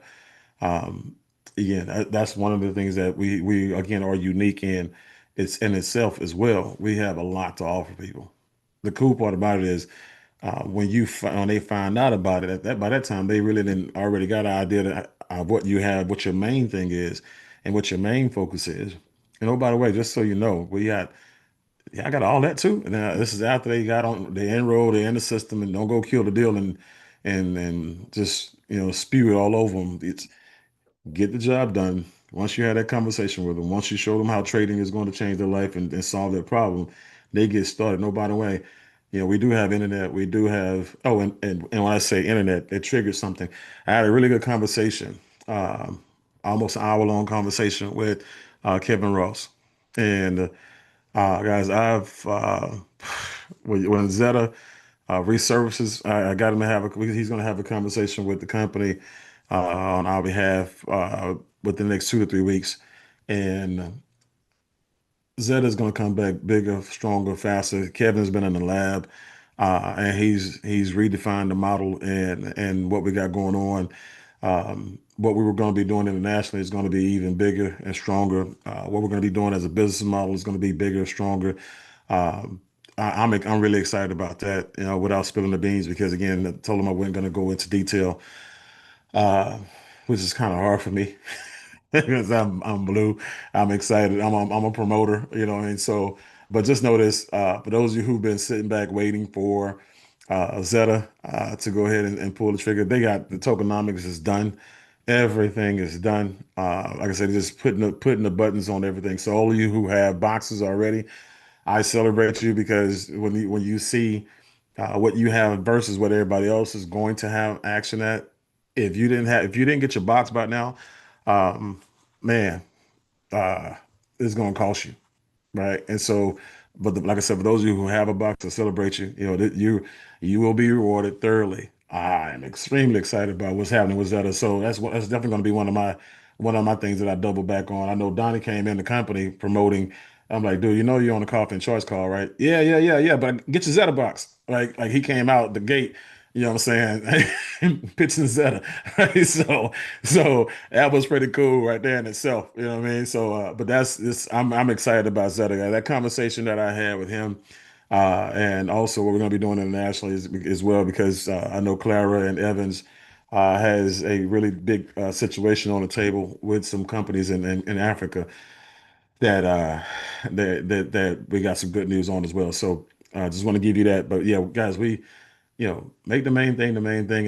Um, Again, that's one of the things that we again are unique in. It's in itself as well. We have a lot to offer people. The cool part about it is when they find out about it, by that time they really didn't already got an idea of what you have, what your main thing is, and what your main focus is. And oh, by the way, just so you know, I got all that too. Now this is after they got on, they enrolled, they in the system, and don't go kill the deal and just spew it all over them. It's get the job done. Once you have that conversation with them, once you show them how trading is going to change their life and solve their problem, they get started. No, by the way, we do have internet. We do have, oh, and when I say internet, it triggered something. I had a really good conversation, almost an hour-long conversation with Kevin Ross. And guys, when Zeta resurfaces, I got him to he's going to have a conversation with the company on our behalf within the next 2 to 3 weeks. And Zeta is going to come back bigger, stronger, faster. Kevin's been in the lab, and he's redefined the model and what we got going on. What we were going to be doing internationally is going to be even bigger and stronger. What we're going to be doing as a business model is going to be bigger, stronger. I'm really excited about that. Without spilling the beans, because again, I told him I wasn't going to go into detail, uh, which is kind of hard for me. Because I'm blue. I'm excited. I'm a promoter, and so, but just know this, for those of you who've been sitting back waiting for Zeta to go ahead and pull the trigger, they got the tokenomics is done. Everything is done. Like I said, just putting the buttons on everything. So all of you who have boxes already, I celebrate you, because when you see what you have versus what everybody else is going to have action at, if you didn't get your box by now, um, man, uh, it's going to cost you, right? And so, but like I said, for those of you who have a box, to celebrate you, you will be rewarded thoroughly. I am extremely excited about what's happening with Zeta. So that's definitely going to be one of my things that I double back on. I know Donnie came in the company promoting. I'm like, dude, you're on the coffee and choice call, right? Yeah, yeah, yeah, yeah. But get your Zeta box. Like he came out the gate, You know what I'm saying? Pitching Zeta. Right? So that was pretty cool right there in itself. You know what I mean? So but that's this I'm excited about Zeta guy. That conversation that I had with him, and also what we're gonna be doing internationally as well, because I know Clara and Evans has a really big situation on the table with some companies in Africa that that we got some good news on as well. So I just want to give you that. But yeah, guys, we make the main thing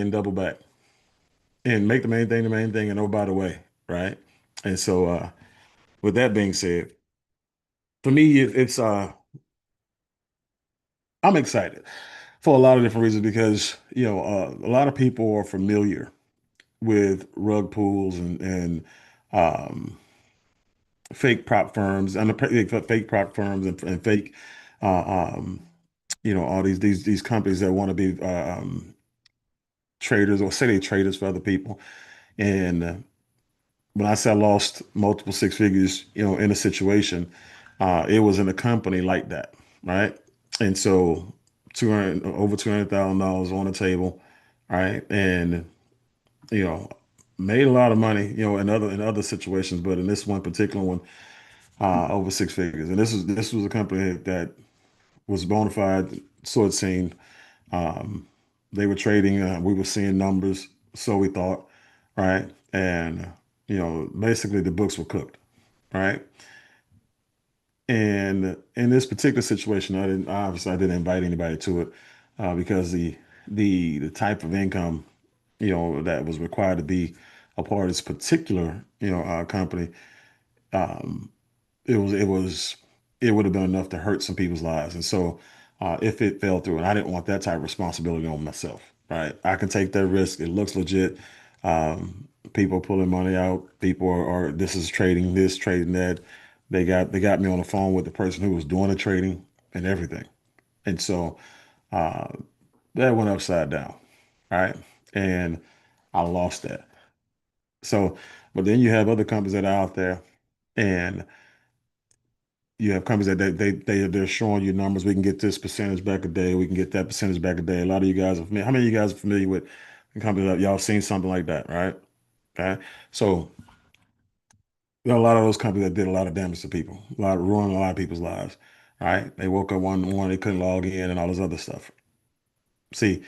and double back. And make the main thing and oh by the way, right? And so with that being said, for me it's I'm excited for a lot of different reasons because a lot of people are familiar with rug pools and um fake prop firms and the fake prop firms and fake um all these companies that want to be traders or say they traders for other people. And when I say I lost multiple six figures, in a situation, it was in a company like that, right? And so 200 over $200,000 on the table, right? And you know, made a lot of money, in other situations, but in this one particular one, over six figures. And this was a company that was bona fide, so it seemed. Um, they were trading. We were seeing numbers, so we thought, right? And basically the books were cooked, right? And in this particular situation, I didn't invite anybody to it because the type of income that was required to be a part of this particular company, um, it would have been enough to hurt some people's lives. And so if it fell through, and I didn't want that type of responsibility on myself, right? I can take that risk. It looks legit. People pulling money out. People are this is trading this, trading that. They got me on the phone with the person who was doing the trading and everything. And so uh, that went upside down, right? And I lost that. So, but then you have other companies that are out there, and you have companies that they're showing you numbers. We can get this percentage back a day. We can get that percentage back a day. A lot of you guys are familiar. How many of you guys are familiar with companies that y'all seen something like that, right? Okay. So there are a lot of those companies that did a lot of damage to people, ruined a lot of people's lives, right? They woke up one morning, they couldn't log in and all this other stuff. See,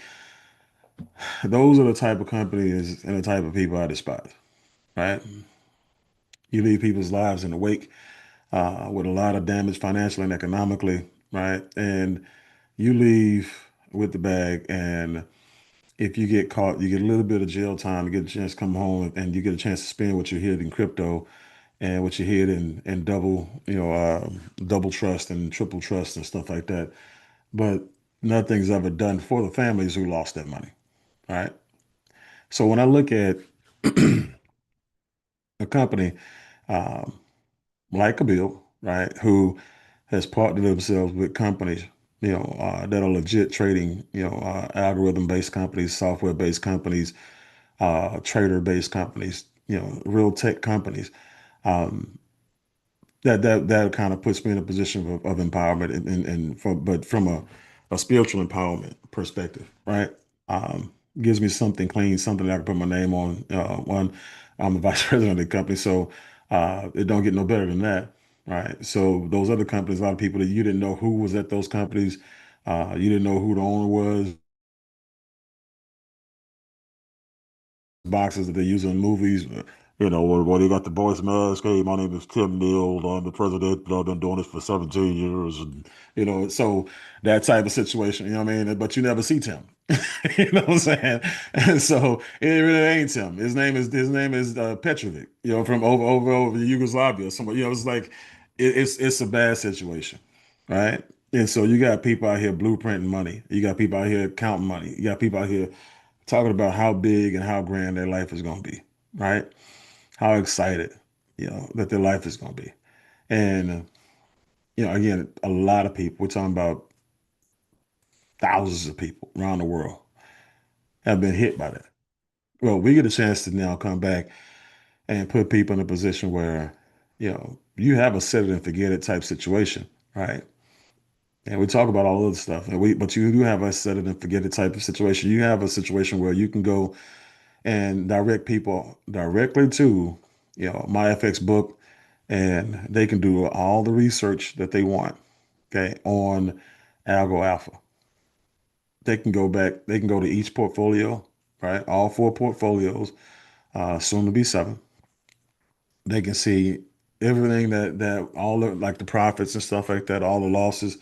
those are the type of companies and the type of people I despise, right? You leave people's lives in the wake with a lot of damage financially and economically, right? And you leave with the bag, and if you get caught, you get a little bit of jail time, you get a chance to come home, and you get a chance to spend what you hid in crypto and what you hid in double trust and triple trust and stuff like that. But nothing's ever done for the families who lost that money, right? So when I look at a company um, like a Bill, right, who has partnered themselves with companies, that are legit trading, algorithm-based companies, software-based companies, trader-based companies, real tech companies. Um, that kind of puts me in a position of empowerment but from a spiritual empowerment perspective, right? Gives me something clean, something that I can put my name on. One, I'm the vice president of the company, so it don't get no better than that, right? So those other companies, a lot of people that you didn't know who was at those companies, you didn't know who the owner was, boxes that they use in movies. Where they got the voice mask. Hey, my name is Tim Neal. I'm the president. I've been doing this for 17 years. And, so that type of situation, you know what I mean? But you never see Tim. You know what I'm saying? And so it really ain't Tim. His name is Petrovic, from over Yugoslavia. Somewhere, it's like it's a bad situation, right? And so you got people out here blueprinting money. You got people out here counting money. You got people out here talking about how big and how grand their life is going to be, right? How excited, that their life is going to be. And, again, a lot of people, we're talking about thousands of people around the world have been hit by that. Well, we get a chance to now come back and put people in a position where, you have a set it and forget it type situation, right? And we talk about all of this stuff, but you do have a set it and forget it type of situation. You have a situation where you can go and direct people directly to, my FX book, and they can do all the research that they want, okay, on Algo Alpha. They can go back, they can go to each portfolio, right? All four portfolios, soon to be seven. They can see everything that all the like the profits and stuff like that, all the losses.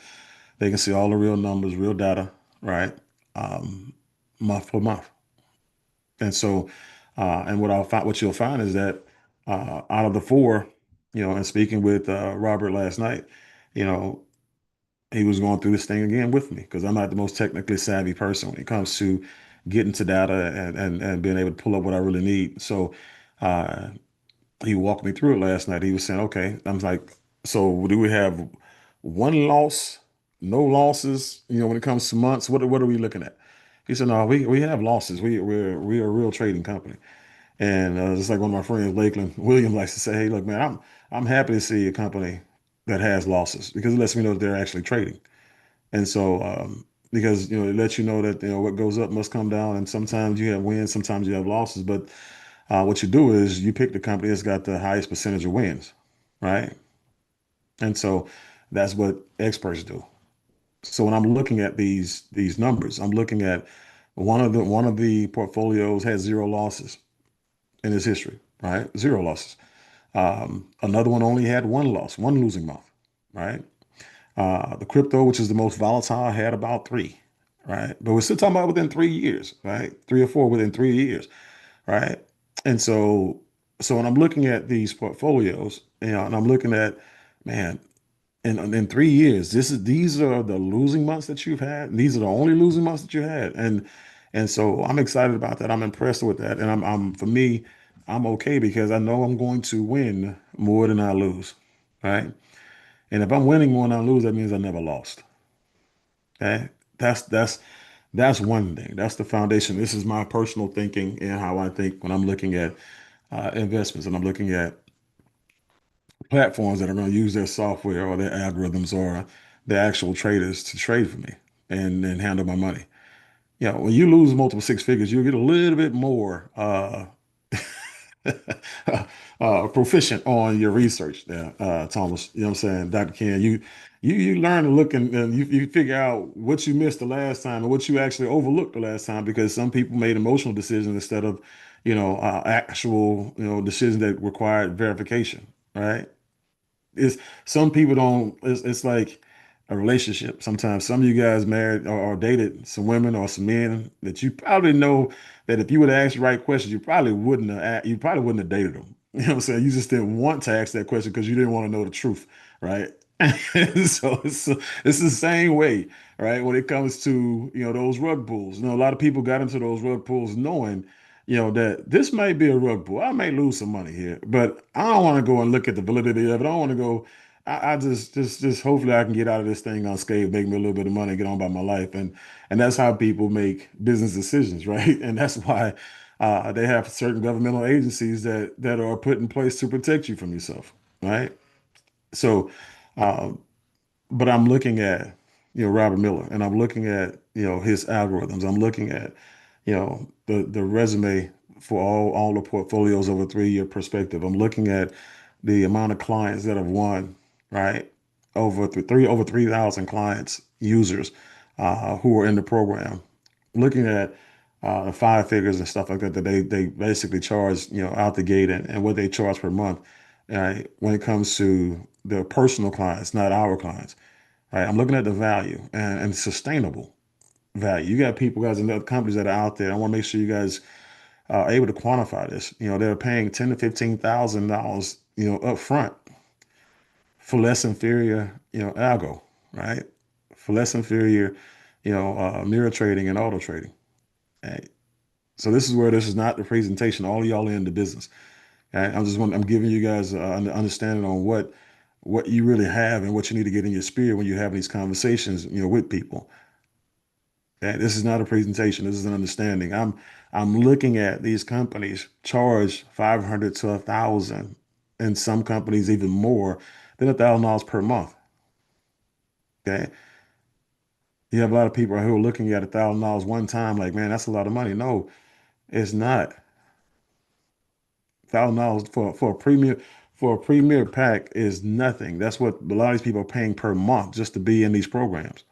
They can see all the real numbers, real data, right? Um, month per month. And so, and what you'll find is that out of the four, and speaking with Robert last night, you know, he was going through this thing again with me because I'm not the most technically savvy person when it comes to getting to data and being able to pull up what I really need. So uh, he walked me through it last night. He was saying, okay, I'm like, so do we have one loss, no losses, when it comes to months? What are we looking at? He said, no, we have losses. We're a real trading company. And just like one of my friends, Lakeland Williams, likes to say, hey, look, man, I'm happy to see a company that has losses because it lets me know that they're actually trading. And so, because it lets you know that what goes up must come down, and sometimes you have wins, sometimes you have losses. But what you do is you pick the company that's got the highest percentage of wins, right? And so that's what experts do. So when I'm looking at these numbers, I'm looking at one of the portfolios has zero losses in its history, right? Zero losses. Another one only had one loss, one losing month, right? The crypto, which is the most volatile, had about three, right? But we're still talking about within 3 years, right? Three or four within 3 years, right? And so when I'm looking at these portfolios, and I'm looking at, man, in 3 years, these are the losing months that you've had. These are the only losing months that you had, and so I'm excited about that. I'm impressed with that, and I'm for me, I'm okay because I know I'm going to win more than I lose, right? And if I'm winning more than I lose, that means I never lost. Okay, that's one thing. That's the foundation. This is my personal thinking and how I think when I'm looking at investments and I'm looking at platforms that are going to use their software or their algorithms or the actual traders to trade for me and handle my money. When you lose multiple six figures, you get a little bit more proficient on your research there, Thomas. You know what I'm saying? Dr. Ken, you learn to look and you figure out what you missed the last time and what you actually overlooked the last time because some people made emotional decisions instead of, actual, decisions that required verification, right? It's some people don't. It's like a relationship. Sometimes some of you guys married or dated some women or some men that you probably know that if you would ask the right questions, you probably wouldn't have dated them. You know what I'm saying? You just didn't want to ask that question because you didn't want to know the truth, right? So it's the same way, right? When it comes to those rug pulls. A lot of people got into those rug pulls knowing that this might be a rug pull. I may lose some money here, but I don't want to go and look at the validity of it. I don't want to go. I just hopefully I can get out of this thing unscathed, make me a little bit of money, get on by my life, and that's how people make business decisions, right? And that's why they have certain governmental agencies that are put in place to protect you from yourself, right? So, um, but I'm looking at Robert Miller, and I'm looking at his algorithms. I'm looking at the resume for all the portfolios over a 3 year perspective. I'm looking at the amount of clients that have won, right? Over 3,000 clients, users who are in the program. Looking at the five figures and stuff like that that they basically charge out the gate and what they charge per month. When it comes to their personal clients, not our clients. Right? I'm looking at the value and sustainable value. You got people, guys, and other companies that are out there. I want to make sure you guys are able to quantify this. They're paying $10,000 to $15,000, up front for less inferior, algo, right? For less inferior, mirror trading and auto trading. Right? So this is not the presentation. All of y'all are in the business. Right? I'm giving you guys an understanding on what you really have and what you need to get in your spirit when you're having these conversations, with people. Okay? This is not a presentation. This is an understanding. I'm looking at these companies charge 500 to 1,000, and some companies even more than $1,000 per month. Okay, You have a lot of people who are looking at $1,000 one time, like, man, that's a lot of money. No, it's not. $1,000 for a premier pack is nothing. That's what a lot of these people are paying per month just to be in these programs.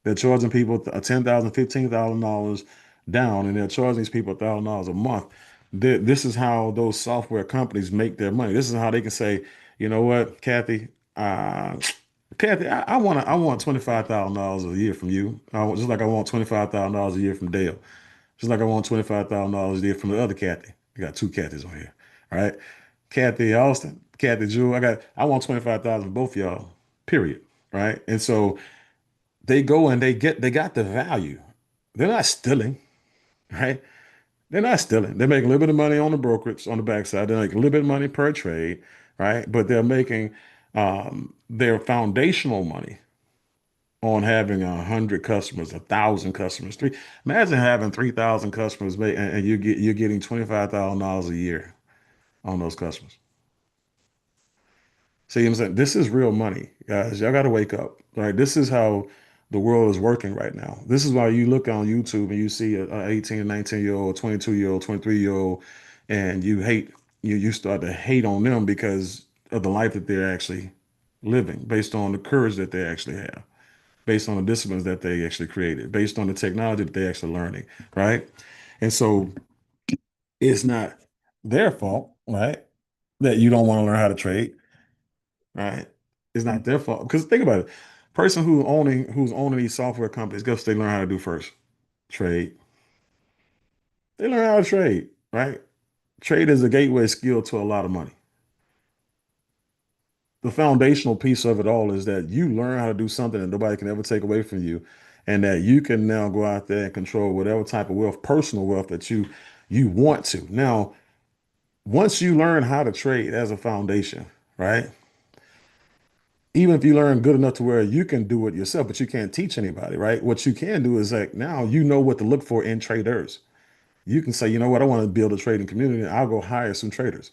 They're charging people $10,000, $15,000 down, and they're charging these people $1,000 a month. This is how those software companies make their money. This is how they can say, you know what, Kathy, uh, Kathy, I want $25,000 a year from you. Just like I want $25,000 a year from Dale. Just like I want $25,000 a year from the other Kathy. I got two Kathys on here. All right. Kathy Austin, Kathy Jewel. I want 25,000 from both of y'all. Period. Right. And so they go and they got the value. They're not stealing, right? They're not stealing. They're making a little bit of money on the brokerage on the backside. They're making a little bit of money per trade, right? But they're making their foundational money on having 100 customers, 1,000 customers. Imagine having 3,000 customers, and you're getting $25,000 a year on those customers. See what I'm saying? This is real money, guys. Y'all got to wake up, right? This is how the world is working right now. This is why you look on YouTube and you see a 18, 19-year-old, 22-year-old, 23-year-old, and you start to hate on them because of the life that they're actually living, based on the courage that they actually have, based on the disciplines that they actually created, based on the technology that they're actually learning, right? And so it's not their fault, right? That you don't want to learn how to trade, right? It's not their fault. Because think about it. Person who's owning these software companies, guess what they learn how to do first? Trade. They learn how to trade, right? Trade is a gateway skill to a lot of money. The foundational piece of it all is that you learn how to do something that nobody can ever take away from you, and that you can now go out there and control whatever type of wealth, personal wealth that you want to. Now, once you learn how to trade as a foundation, right? Even if you learn good enough to where you can do it yourself, but you can't teach anybody, right? What you can do is like now you know what to look for in traders. You can say, you know what, I want to build a trading community, and I'll go hire some traders.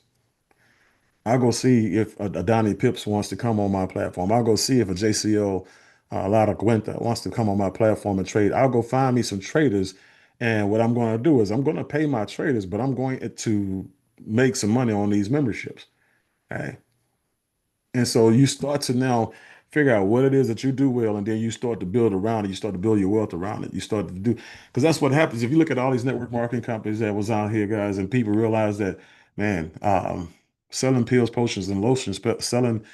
I'll go see if a Donnie Pips wants to come on my platform. I'll go see if a JCL Lara Cuenta wants to come on my platform and trade. I'll go find me some traders. And what I'm going to do is I'm going to pay my traders, but I'm going to make some money on these memberships. Okay. And so you start to now figure out what it is that you do well, and then you start to build around it. You start to build your wealth around it. You start to do, because that's what happens. If you look at all these network marketing companies that was out here, guys, and people realize that, man, selling pills, potions, and lotions, selling,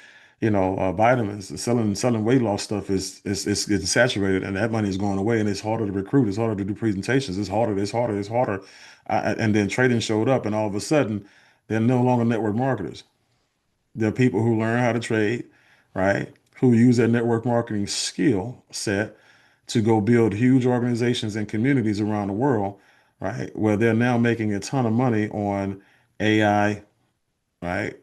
vitamins, selling weight loss stuff is getting saturated, and that money is going away, and it's harder to recruit. It's harder to do presentations. It's harder. It's harder. It's harder. And then trading showed up, and all of a sudden, they're no longer network marketers. There are people who learn how to trade, right? Who use their network marketing skill set to go build huge organizations and communities around the world, right? Where they're now making a ton of money on AI, right?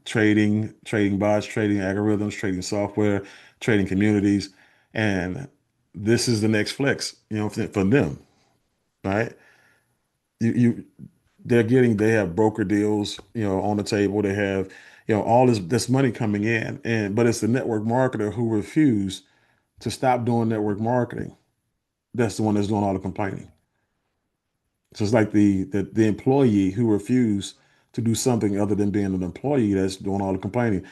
Trading bots, trading algorithms, trading software, trading communities. And this is the next flex, for them, right? You they have broker deals, on the table. They have, all this money coming in, but it's the network marketer who refused to stop doing network marketing. That's the one that's doing all the complaining. So it's like the employee who refused to do something other than being an employee that's doing all the complaining.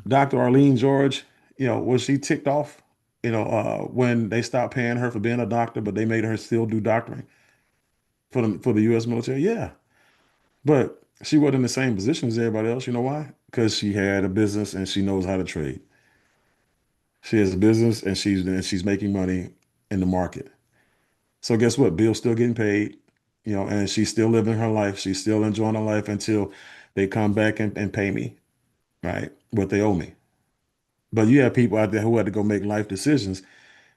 Dr. Arlene George, was she ticked off, when they stopped paying her for being a doctor, but they made her still do doctoring for the U.S. military? Yeah. But she wasn't in the same position as everybody else. You know why? Because she had a business and she knows how to trade. She has a business and she's making money in the market. So guess what? Bill's still getting paid, and she's still living her life. She's still enjoying her life until they come back and pay me, right? What they owe me. But you have people out there who had to go make life decisions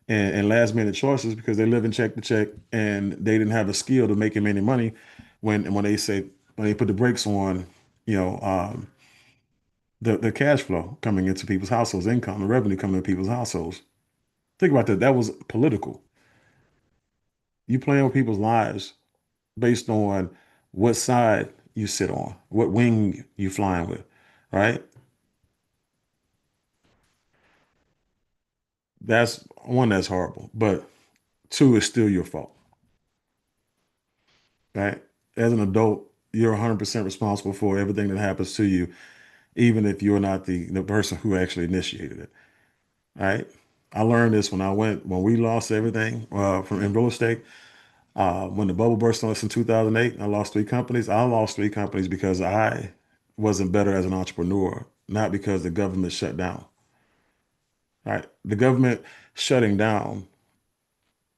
and last minute choices because they live in check to check and they didn't have a skill to make him any money when they put the brakes on, you know, um, the cash flow coming into people's households, income, the revenue coming into people's households. Think about that. That was political. You playing with people's lives based on what side you sit on, what wing you flying with, right? That's one, that's horrible. But two, it's still your fault, right? As an adult, you're 100% responsible for everything that happens to you, even if you're not the person who actually initiated it, right? I learned this when we lost everything from in real estate. When the bubble burst on us in 2008, I lost three companies. I lost three companies because I wasn't better as an entrepreneur, not because the government shut down. Right? The government shutting down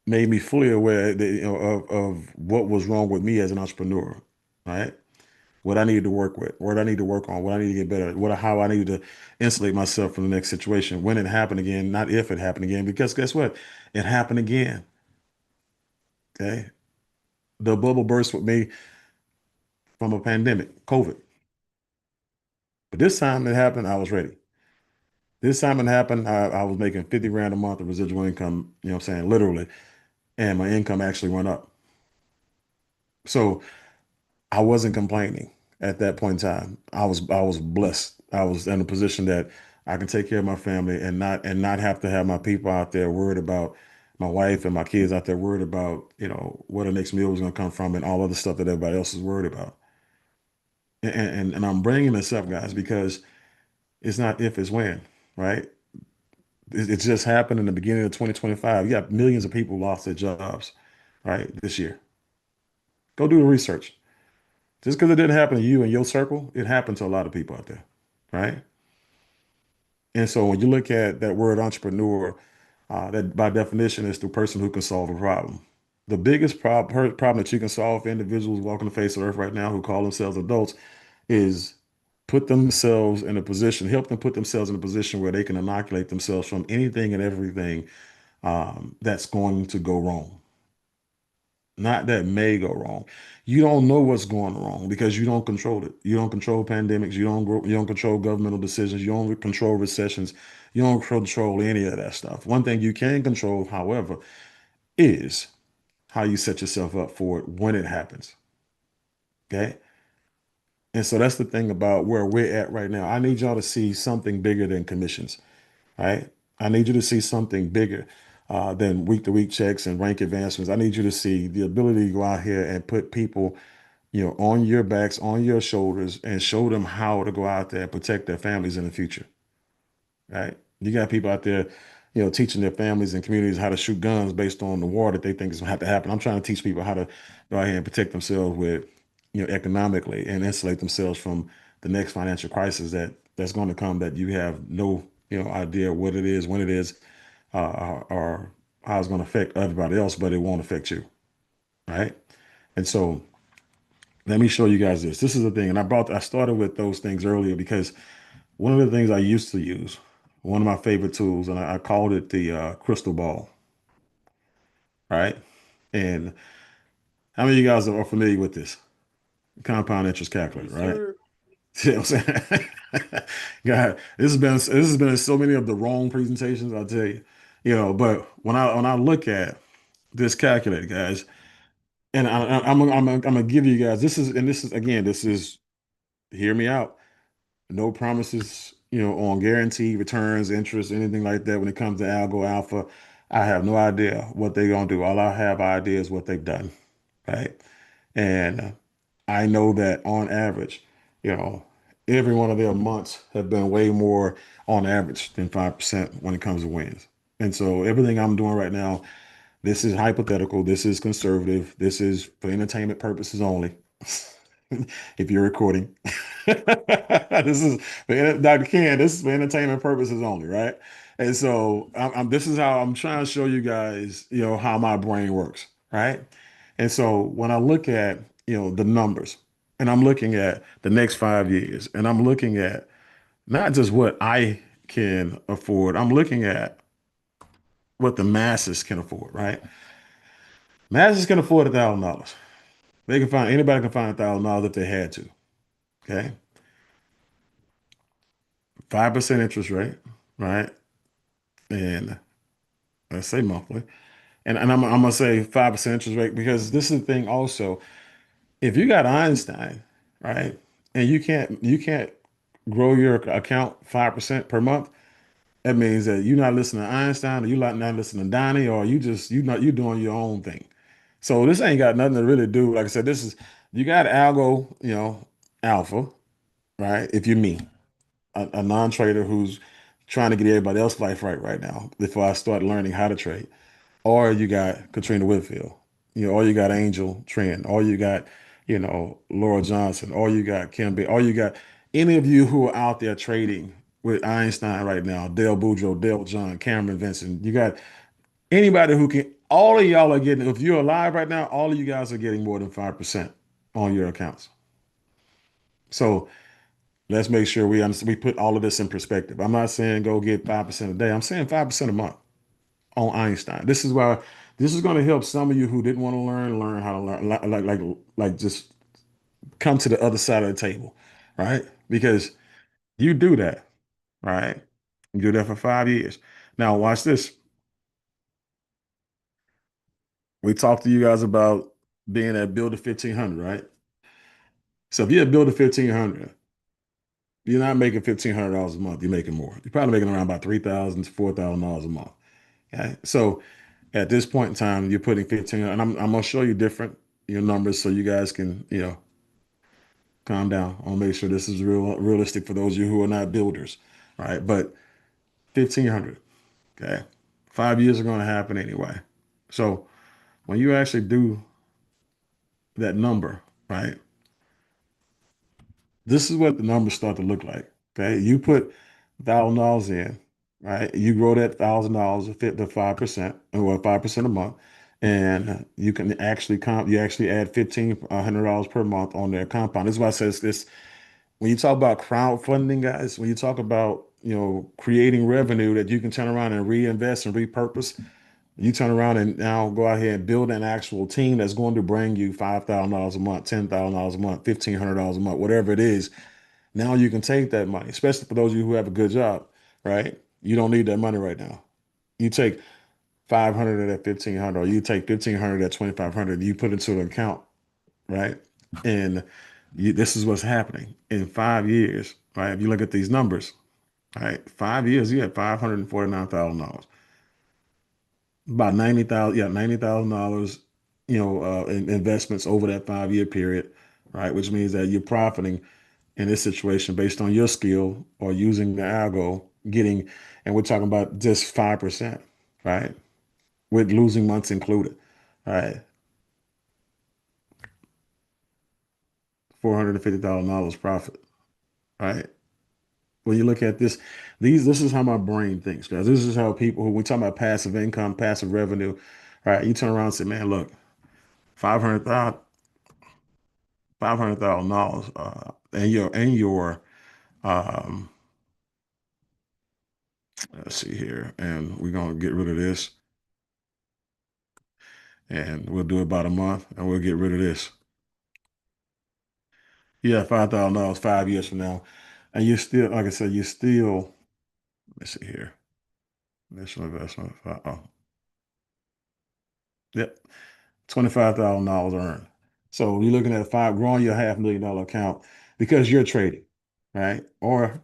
made me fully aware that, of what was wrong with me as an entrepreneur. Right? What I needed to work with, what I need to work on, what I need to get better at, how I needed to insulate myself from the next situation when it happened again, not if it happened again, because guess what? It happened again. Okay. The bubble burst with me from a pandemic, COVID. But this time it happened, I was ready. This time it happened, I was making 50 grand a month of residual income, you know what I'm saying, literally. And my income actually went up. So I wasn't complaining at that point in time. I was blessed. I was in a position that I can take care of my family and not have to have my people out there worried about my wife and my kids out there worried about, where the next meal was going to come from and all other stuff that everybody else is worried about. And I'm bringing this up, guys, because it's not if, it's when, right? It just happened in the beginning of 2025. You got millions of people lost their jobs, right, this year. Go do the research. Just because it didn't happen to you and your circle, it happened to a lot of people out there, right? And so when you look at that word entrepreneur, that by definition is the person who can solve a problem. The biggest problem that you can solve for individuals walking the face of earth right now who call themselves adults is help them put themselves in a position where they can inoculate themselves from anything and everything that's going to go wrong. Not that may go wrong. You don't know what's going wrong because you don't control it. You don't control pandemics. You don't control governmental decisions. You don't control recessions. You don't control any of that stuff. One thing you can control, however, is how you set yourself up for it when it happens. Okay. And so that's the thing about where we're at right now. I need y'all to see something bigger than commissions, right? I need you to see something bigger than week to week checks and rank advancements. I need you to see the ability to go out here and put people, on your backs, on your shoulders, and show them how to go out there and protect their families in the future, right? You got people out there, teaching their families and communities how to shoot guns based on the war that they think is going to have to happen. I'm trying to teach people how to go out here and protect themselves with, economically and insulate themselves from the next financial crisis that's going to come that you have no, idea what it is, when it is, or how it's going to affect everybody else, but it won't affect you, right? And so let me show you guys this. This is the thing, and I started with those things earlier because one of the things I used to use, one of my favorite tools, and I called it the crystal ball, right? And how many of you guys are familiar with this compound interest calculator, Yes, right? sir. See what I'm saying? God, this has been so many of the wrong presentations, I'll tell you. But when I look at this calculator, guys, and I'm gonna give you guys this is hear me out. No promises, on guaranteed returns, interest, anything like that when it comes to Algo Alpha. I have no idea what they're gonna do. All I have idea is what they've done, right? And I know that on average, you know, every one of their months have been way more on average than 5% when it comes to wins. And so everything I'm doing right now, this is hypothetical, this is conservative, this is for entertainment purposes only. If you're recording, this is Dr. Ken, this is for entertainment purposes only, right? And so this is how I'm trying to show you guys, how my brain works, right? And so when I look at, the numbers and I'm looking at the next 5 years and I'm looking at not just what I can afford, I'm looking at what the masses can afford, right? Masses can afford $1,000. Anybody can find $1,000 if they had to. Okay. 5% interest rate, right? And let's say monthly. And I'm gonna say 5% interest rate because this is the thing also. If you got Einstein, right, and you can't grow your account 5% per month, That means that you're not listening to Einstein, or you're not listening to Donnie, or you're doing your own thing. So this ain't got nothing to really do. Like I said, this is you got algo, alpha, right? If you're me, a non-trader who's trying to get everybody else life right now before I start learning how to trade. Or you got Katrina Whitfield, or you got Angel Trent, or you got, Laura Johnson, or you got Kim B, or you got any of you who are out there trading with Einstein right now, Dale Boudreaux, Dale John, Cameron Vincent. You got anybody who can, all of y'all are getting, if you're alive right now, all of you guys are getting more than 5% on your accounts. So let's make sure we put all of this in perspective. I'm not saying go get 5% a day. I'm saying 5% a month on Einstein. This is why this is going to help some of you who didn't want to learn how to learn, like just come to the other side of the table, right? Because you do that, right? You do that for 5 years. Now watch this. We talked to you guys about being at Builder 1500, right? So if you're at Builder 1500, you're not making $1,500 a month. You're making more. You're probably making around about $3,000 to $4,000 a month. Okay, so at this point in time, you're putting 15, and I'm gonna show you different your numbers so you guys can calm down. I want to make sure this is realistic for those of you who are not builders, right? But 1,500, okay, 5 years are going to happen anyway. So when you actually do that number, right, this is what the numbers start to look like. Okay, you put $1,000 in, right? You grow that $1,000 to 5% or 5% a month, and you can actually you actually add $1,500 per month on their compound. This is why I says this. When you talk about crowdfunding, guys, when you talk about creating revenue that you can turn around and reinvest and repurpose, you turn around and now go out here and build an actual team that's going to bring you $5,000 a month, $10,000 a month, $1,500 a month, whatever it is. Now you can take that money, especially for those of you who have a good job, right? You don't need that money right now. You take 500 of that 1,500, or you take 1,500 of that 2,500, you put it into an account, right? And this is what's happening in 5 years, right? If you look at these numbers, right? 5 years, you had $549,000, about 90,000, yeah, $90,000, in investments over that 5 year period, right? Which means that you're profiting in this situation based on your skill or using the algo, and we're talking about just 5%, right? With losing months included, right? $450,000 profit, right? When you look at this is how my brain thinks, guys. This is how people who we talk about passive income, passive revenue, right? You turn around and say, man, look, 500,000, $500,000, and your um, let's see here, and we're gonna get rid of this, and we'll do about a month, and we'll get rid of this. Yeah, $5,000 5 years from now, and you still, like I said, you still. Let's see here. Initial investment. Oh, yep. $25,000 earned. So you're looking at growing your $500,000 account because you're trading, right? Or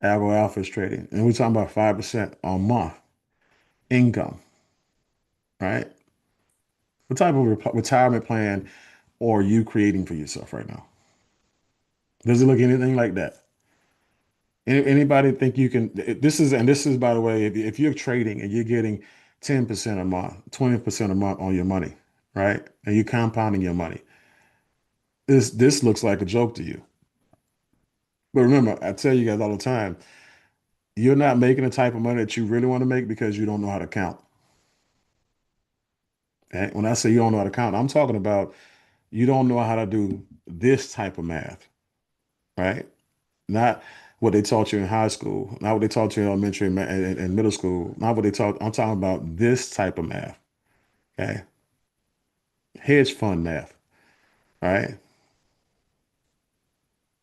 Algo Alpha is trading. And we're talking about 5% a month income, right? What type of retirement plan are you creating for yourself right now? Does it look anything like that? Anybody think you can? This is by the way, if you're trading and you're getting 10% a month, 20% a month on your money, right? And you're compounding your money. This looks like a joke to you. But remember, I tell you guys all the time, you're not making the type of money that you really want to make because you don't know how to count. Okay? When I say you don't know how to count, I'm talking about you don't know how to do this type of math, right? Not what they taught you in high school, not what they taught you in elementary and middle school, not what they taught. I'm talking about this type of math, okay? Hedge fund math, right?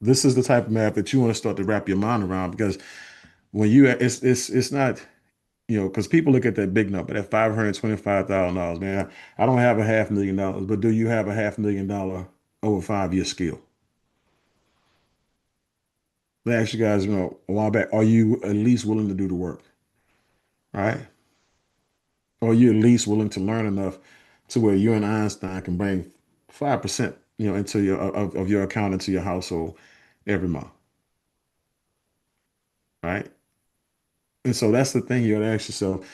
This is the type of math that you want to start to wrap your mind around because when it's not, because people look at that big number, that $525,000, man. I don't have a $500,000, but do you have a $500,000 over 5 year skill? I asked you guys, a while back, are you at least willing to do the work? Right? Or are you at least willing to learn enough to where you and Einstein can bring 5%, into your of your account into your household every month? Right? And so that's the thing you gotta ask yourself.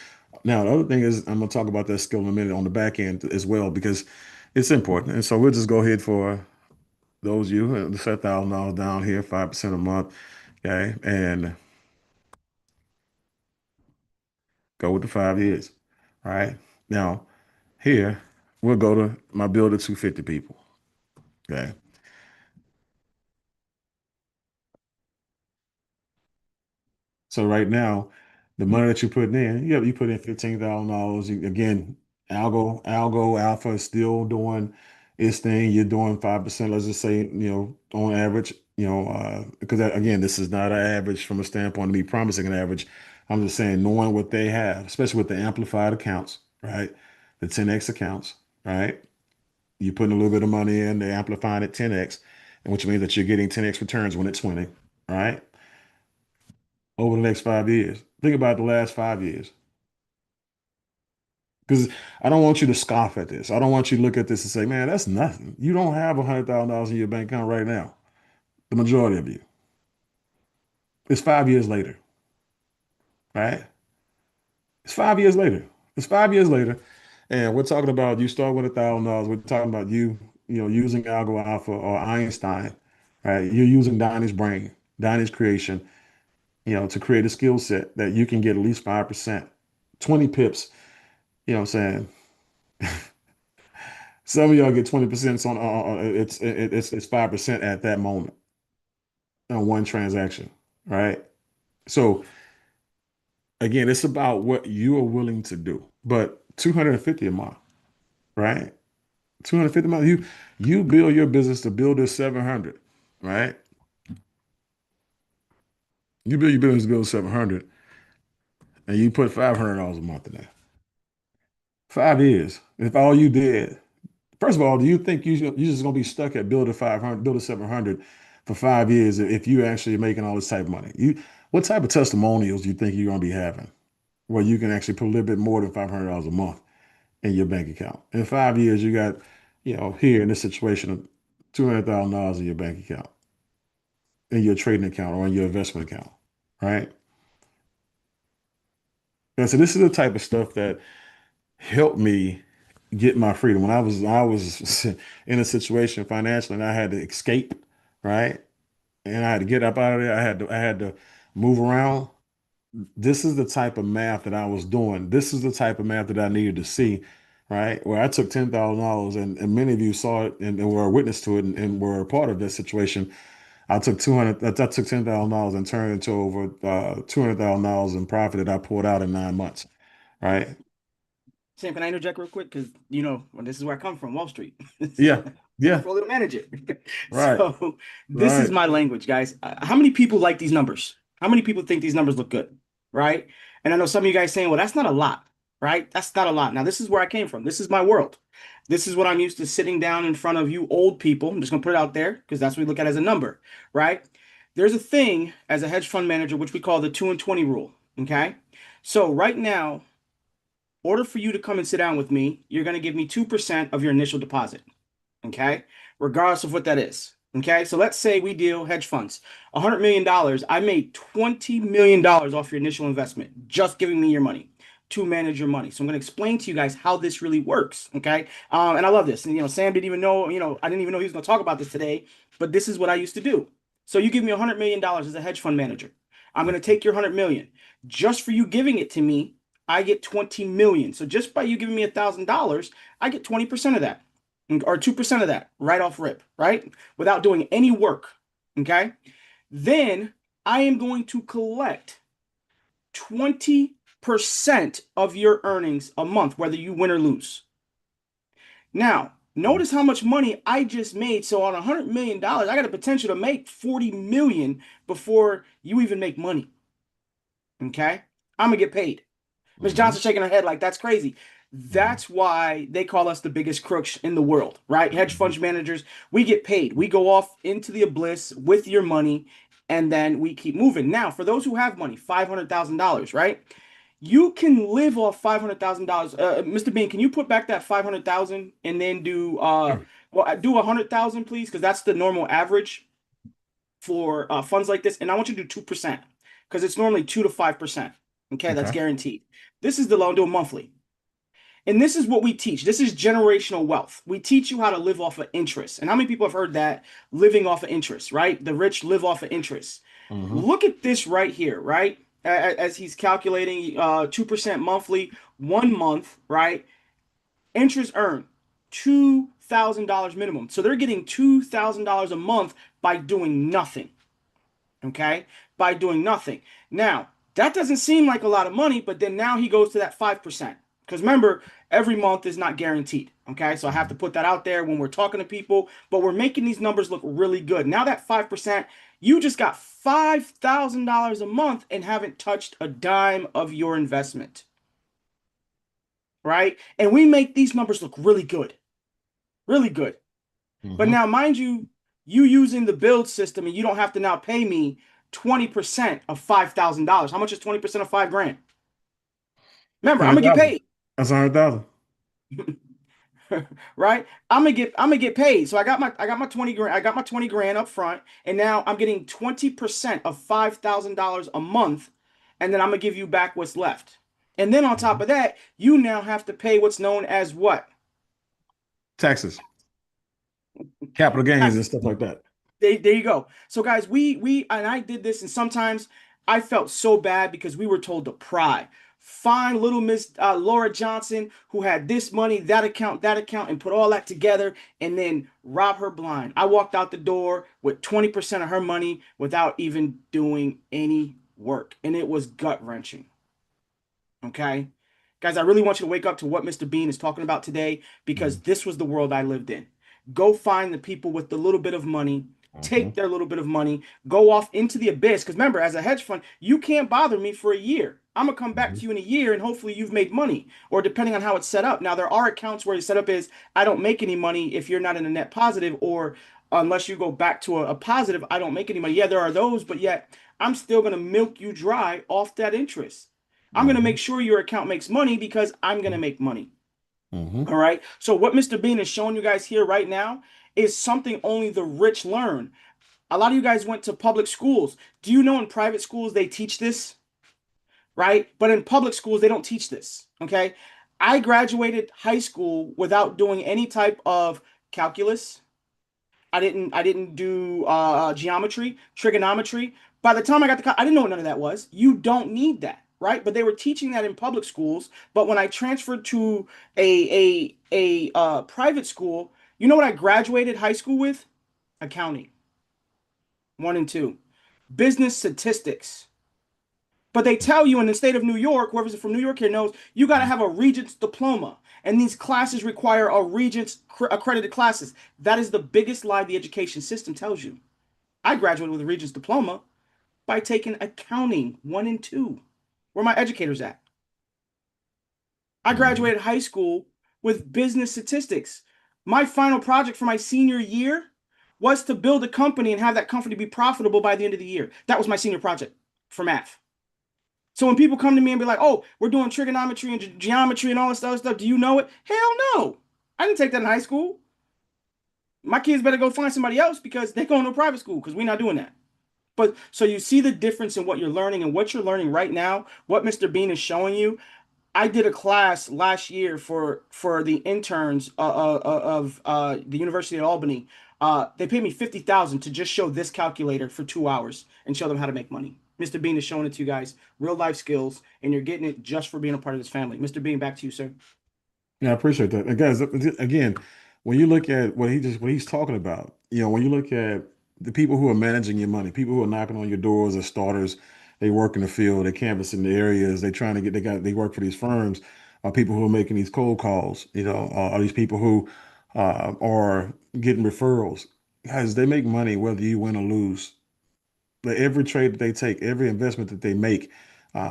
Now, the other thing is, I'm gonna talk about that skill in a minute on the back end as well, because it's important. And so we'll just go ahead for those of you the set $1,000 down here, 5% a month, okay, and go with the 5 years. All right. Now, here we'll go to my builder 250 people. Okay. So right now, the money that you're putting in, you put in $15,000. Again, Algo Alpha is still doing its thing. You're doing 5%, let's just say, on average, because again, this is not an average from a standpoint of me promising an average. I'm just saying, knowing what they have, especially with the amplified accounts, right? The 10X accounts, right? You're putting a little bit of money in, they're amplifying it 10X, and which means that you're getting 10X returns when it's 20, right? Over the next 5 years. Think about the last 5 years. Because I don't want you to scoff at this. I don't want you to look at this and say, man, that's nothing. You don't have $100,000 in your bank account right now. The majority of you. It's 5 years later, right? It's 5 years later. It's 5 years later. And we're talking about you start with $1,000. We're talking about using Algo Alpha or Einstein, right? You're using Donnie's brain, Donnie's creation, to create a skill set that you can get at least 5%, 20 pips. You know what I'm saying? Some of y'all get 20% it's 5% at that moment on one transaction, right? So again, it's about what you are willing to do. But 250 a month, right? 250 a month. You build your business to build this 700, right? You build your business to build 700, and you put $500 a month in there. 5 years. If all you did, first of all, do you think you're just gonna be stuck at build a 500, build a 700 for 5 years if you actually making all this type of money? What type of testimonials do you think you're gonna be having where you can actually put a little bit more than $500 a month in your bank account? In 5 years, you got, here in this situation of $200,000 in your bank account, in your trading account or in your investment account, right? And so this is the type of stuff that helped me get my freedom when I was in a situation financially and I had to escape, right? And I had to get up out of there. I had to move around. This is the type of math that I was doing. This is the type of math that I needed to see, right? Where I took $10,000 and many of you saw it and were a witness to it and were a part of that situation. I took $10,000 and turned it into over $200,000 in profit that I pulled out in 9 months, right? Sam, can I interject real quick? Because this is where I come from, Wall Street. Yeah, yeah, Portfolio manager. right, So this is right. my language, guys. How many people like these numbers? How many people think these numbers look good? Right? And I know some of you guys saying, well, that's not a lot, right? That's not a lot. Now, this is where I came from. This is my world. This is what I'm used to sitting down in front of you old people. I'm just going to put it out there because that's what we look at as a number, right? There's a thing as a hedge fund manager, which we call the 2 and 20 rule. Okay. So right now, order for you to come and sit down with me, you're going to give me 2% of your initial deposit. Okay. Regardless of what that is. Okay. So let's say we deal hedge funds, $100 million. I made $20 million off your initial investment, just giving me your money to manage your money. So I'm going to explain to you guys how this really works. Okay. And I love this. And, Sam didn't even know, I didn't even know he was going to talk about this today, but this is what I used to do. So you give me $100 million as a hedge fund manager. I'm going to take your $100 million just for you giving it to me. I get 20 million. So just by you giving me $1,000, I get 20% of that or 2% of that right off rip, right? Without doing any work. Okay. Then I am going to collect 20% of your earnings a month, whether you win or lose. Now, notice how much money I just made. So on $100 million, I got a potential to make 40 million before you even make money. Okay. I'm gonna get paid. Ms. Johnson shaking her head like that's crazy. That's why they call us the biggest crooks in the world, right? Hedge fund managers, we get paid. We go off into the abyss with your money and then we keep moving. Now, for those who have money, $500,000, right? You can live off $500,000. Mr. Bean, can you put back that 500,000 and then do well, do 100,000, please, because that's the normal average for funds like this. And I want you to do 2% because it's normally 2 to 5%. Okay, that's Okay. guaranteed. This is the loan, do it monthly. And this is what we teach. This is generational wealth. We teach you how to live off of interest. And how many people have heard that living off of interest, right? The rich live off of interest. Mhm. Look at this right here, right? As he's calculating 2% monthly, 1 month, right? Interest earned $2,000 minimum. So they're getting $2,000 a month by doing nothing. Okay? By doing nothing. Now, that doesn't seem like a lot of money, but then now he goes to that 5%. Because remember, every month is not guaranteed. Okay, so I have to put that out there when we're talking to people, but we're making these numbers look really good. Now that 5%, you just got $5,000 a month and haven't touched a dime of your investment. Right? And we make these numbers look really good. Really good. But Mhm. now, mind you, you using the build system and you don't have to now pay me 20% of $5,000. How much is 20% of 5 grand? Remember, I'm gonna get 100,000. paid. That's 100,000. Right? I'm gonna get paid. So I got my 20 grand, I got my 20 grand up front, and now I'm getting 20% of $5,000 a month, and then I'm gonna give you back what's left. And then on top of that, you now have to pay what's known as what? Taxes, capital gains, and stuff like that. There you go. So guys, we and I did this, and sometimes I felt so bad because we were told to pry. Find little Miss Laura Johnson who had this money, that account, and put all that together and then rob her blind. I walked out the door with 20% of her money without even doing any work, and it was gut-wrenching. Okay? Guys, I really want you to wake up to what Mr. Bean is talking about today because this was the world I lived in. Go find the people with the little bit of money, take their little bit of money, go off into the abyss. Because remember, as a hedge fund, you can't bother me for a year. I'm gonna come back to you in a year and hopefully you've made money, or depending on how it's set up. Now, there are accounts where the setup is I don't make any money if you're not in a net positive, or unless you go back to a positive, I don't make any money. Yeah, there are those, but yet I'm still gonna milk you dry off that interest. I'm gonna make sure your account makes money because I'm gonna make money. Mhm. All right. So what Mr. Bean is showing you guys here right now is something only the rich learn. A lot of you guys went to public schools. Do you know in private schools they teach this? Right? But in public schools they don't teach this. Okay. I graduated high school without doing any type of calculus. I didn't do geometry, trigonometry. By the time I got I didn't know what none of that was. You don't need that, right? But they were teaching that in public schools. But when I transferred to a private school, you know what I graduated high school with? Accounting, 1 and 2, business statistics. But they tell you in the state of New York, whoever's from New York here knows, you got to have a Regents diploma. And these classes require a Regents accredited classes. That is the biggest lie the education system tells you. I graduated with a Regents diploma by taking accounting 1 and 2. Where my educators at? I graduated high school with business statistics. My final project for my senior year was to build a company and have that company be profitable by the end of the year. That was my senior project for math. So when people come to me and be like, "Oh, we're doing trigonometry and geometry and all this other stuff, do you know it?" Hell no. I didn't take that in high school. My kids better go find somebody else because they're going to a private school because we're not doing that. But so you see the difference in what you're learning and what you're learning right now, what Mr. Bean is showing you. I did a class last year for the interns of the University of Albany. They paid me 50,000 to just show this calculator for 2 hours and show them how to make money. Mr. Bean is showing it to you guys, real life skills, and you're getting it just for being a part of this family. Mr. Bean, back to you, sir. Yeah, I appreciate that. And guys, again, when you look at what he's talking about, when you look at the people who are managing your money, people who are knocking on your doors as starters, they work in the field, they canvass in the areas, they trying to get, they work for these firms, people who are making these cold calls, are these people who are getting referrals. Guys, they make money whether you win or lose. But every trade that they take, every investment that they make,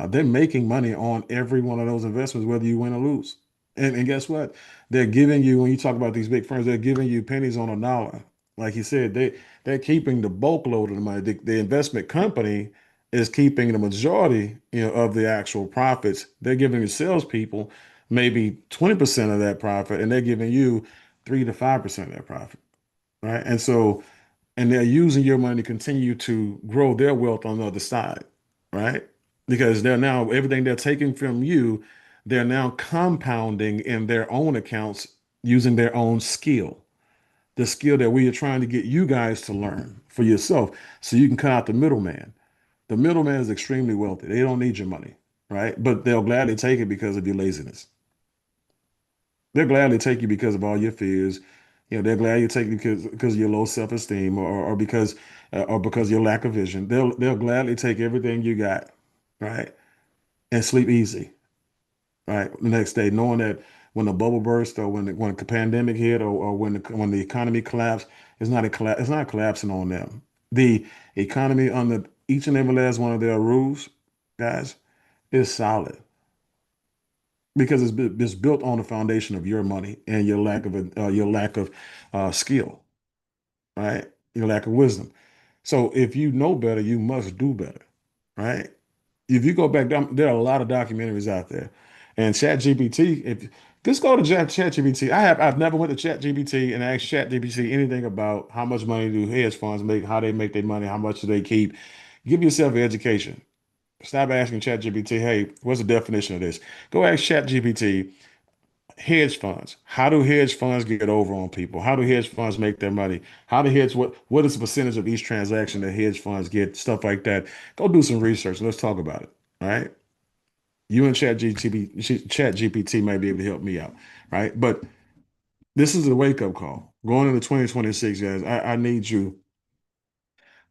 they're making money on every one of those investments, whether you win or lose. And guess what? They're giving you, when you talk about these big firms, they're giving you pennies on a dollar. Like you said, they're keeping the bulk load of the money. The investment company is keeping the majority, of the actual profits. They're giving the salespeople maybe 20% of that profit, and they're giving you 3 to 5% of that profit, right? And they're using your money to continue to grow their wealth on the other side, right? Because they're now everything they're taking from you, they're now compounding in their own accounts using their own skill, the skill that we are trying to get you guys to learn for yourself so you can cut out the middleman. The middleman is extremely wealthy. They don't need your money, right? But they'll gladly take it because of your laziness. They'll gladly take you because of all your fears. They're glad you take you because of your low self-esteem or because of your lack of vision. They'll gladly take everything you got, right? And sleep easy, right? The next day, knowing that when the bubble burst or when the pandemic hit or when the economy collapsed, it's not collapsing on them. The economy under each and every last one of their rules, guys, is solid because it's built on the foundation of your money and your lack of skill, right? Your lack of wisdom. So if you know better, you must do better, right? If you go back down, there are a lot of documentaries out there, and ChatGPT. If just go to ChatGPT, I've never went to ChatGPT and asked ChatGPT anything about how much money do hedge funds make, how they make their money, how much do they keep. Give yourself an education. Stop asking ChatGPT, hey, what's the definition of this? Go ask ChatGPT, hedge funds. How do hedge funds get over on people? How do hedge funds make their money? What is the percentage of each transaction that hedge funds get? Stuff like that. Go do some research. Let's talk about it. All right. You and ChatGPT might be able to help me out. Right. But this is a wake-up call. Going into 2026, guys, I need you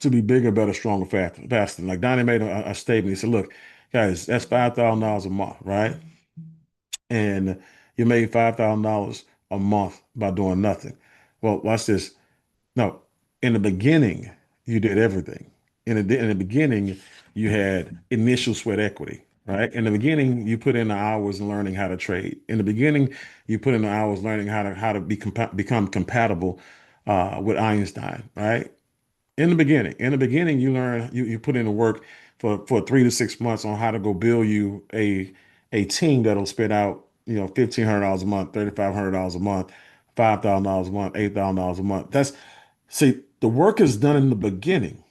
to be bigger, better, stronger, faster. Like Donnie made a statement. He said, look, guys, that's $5,000 a month, right? And you made $5,000 a month by doing nothing. Well, watch this. No, in the beginning, you did everything. In the beginning, you had initial sweat equity, right? In the beginning, you put in the hours learning how to trade. In the beginning, you put in the hours learning how to become compatible with Einstein, right? In the beginning, you put in the work for 3 to 6 months on how to go build you a team that'll spit out, $1,500 a month, $3,500 a month, $5,000 a month, $8,000 a month. See, the work is done in the beginning.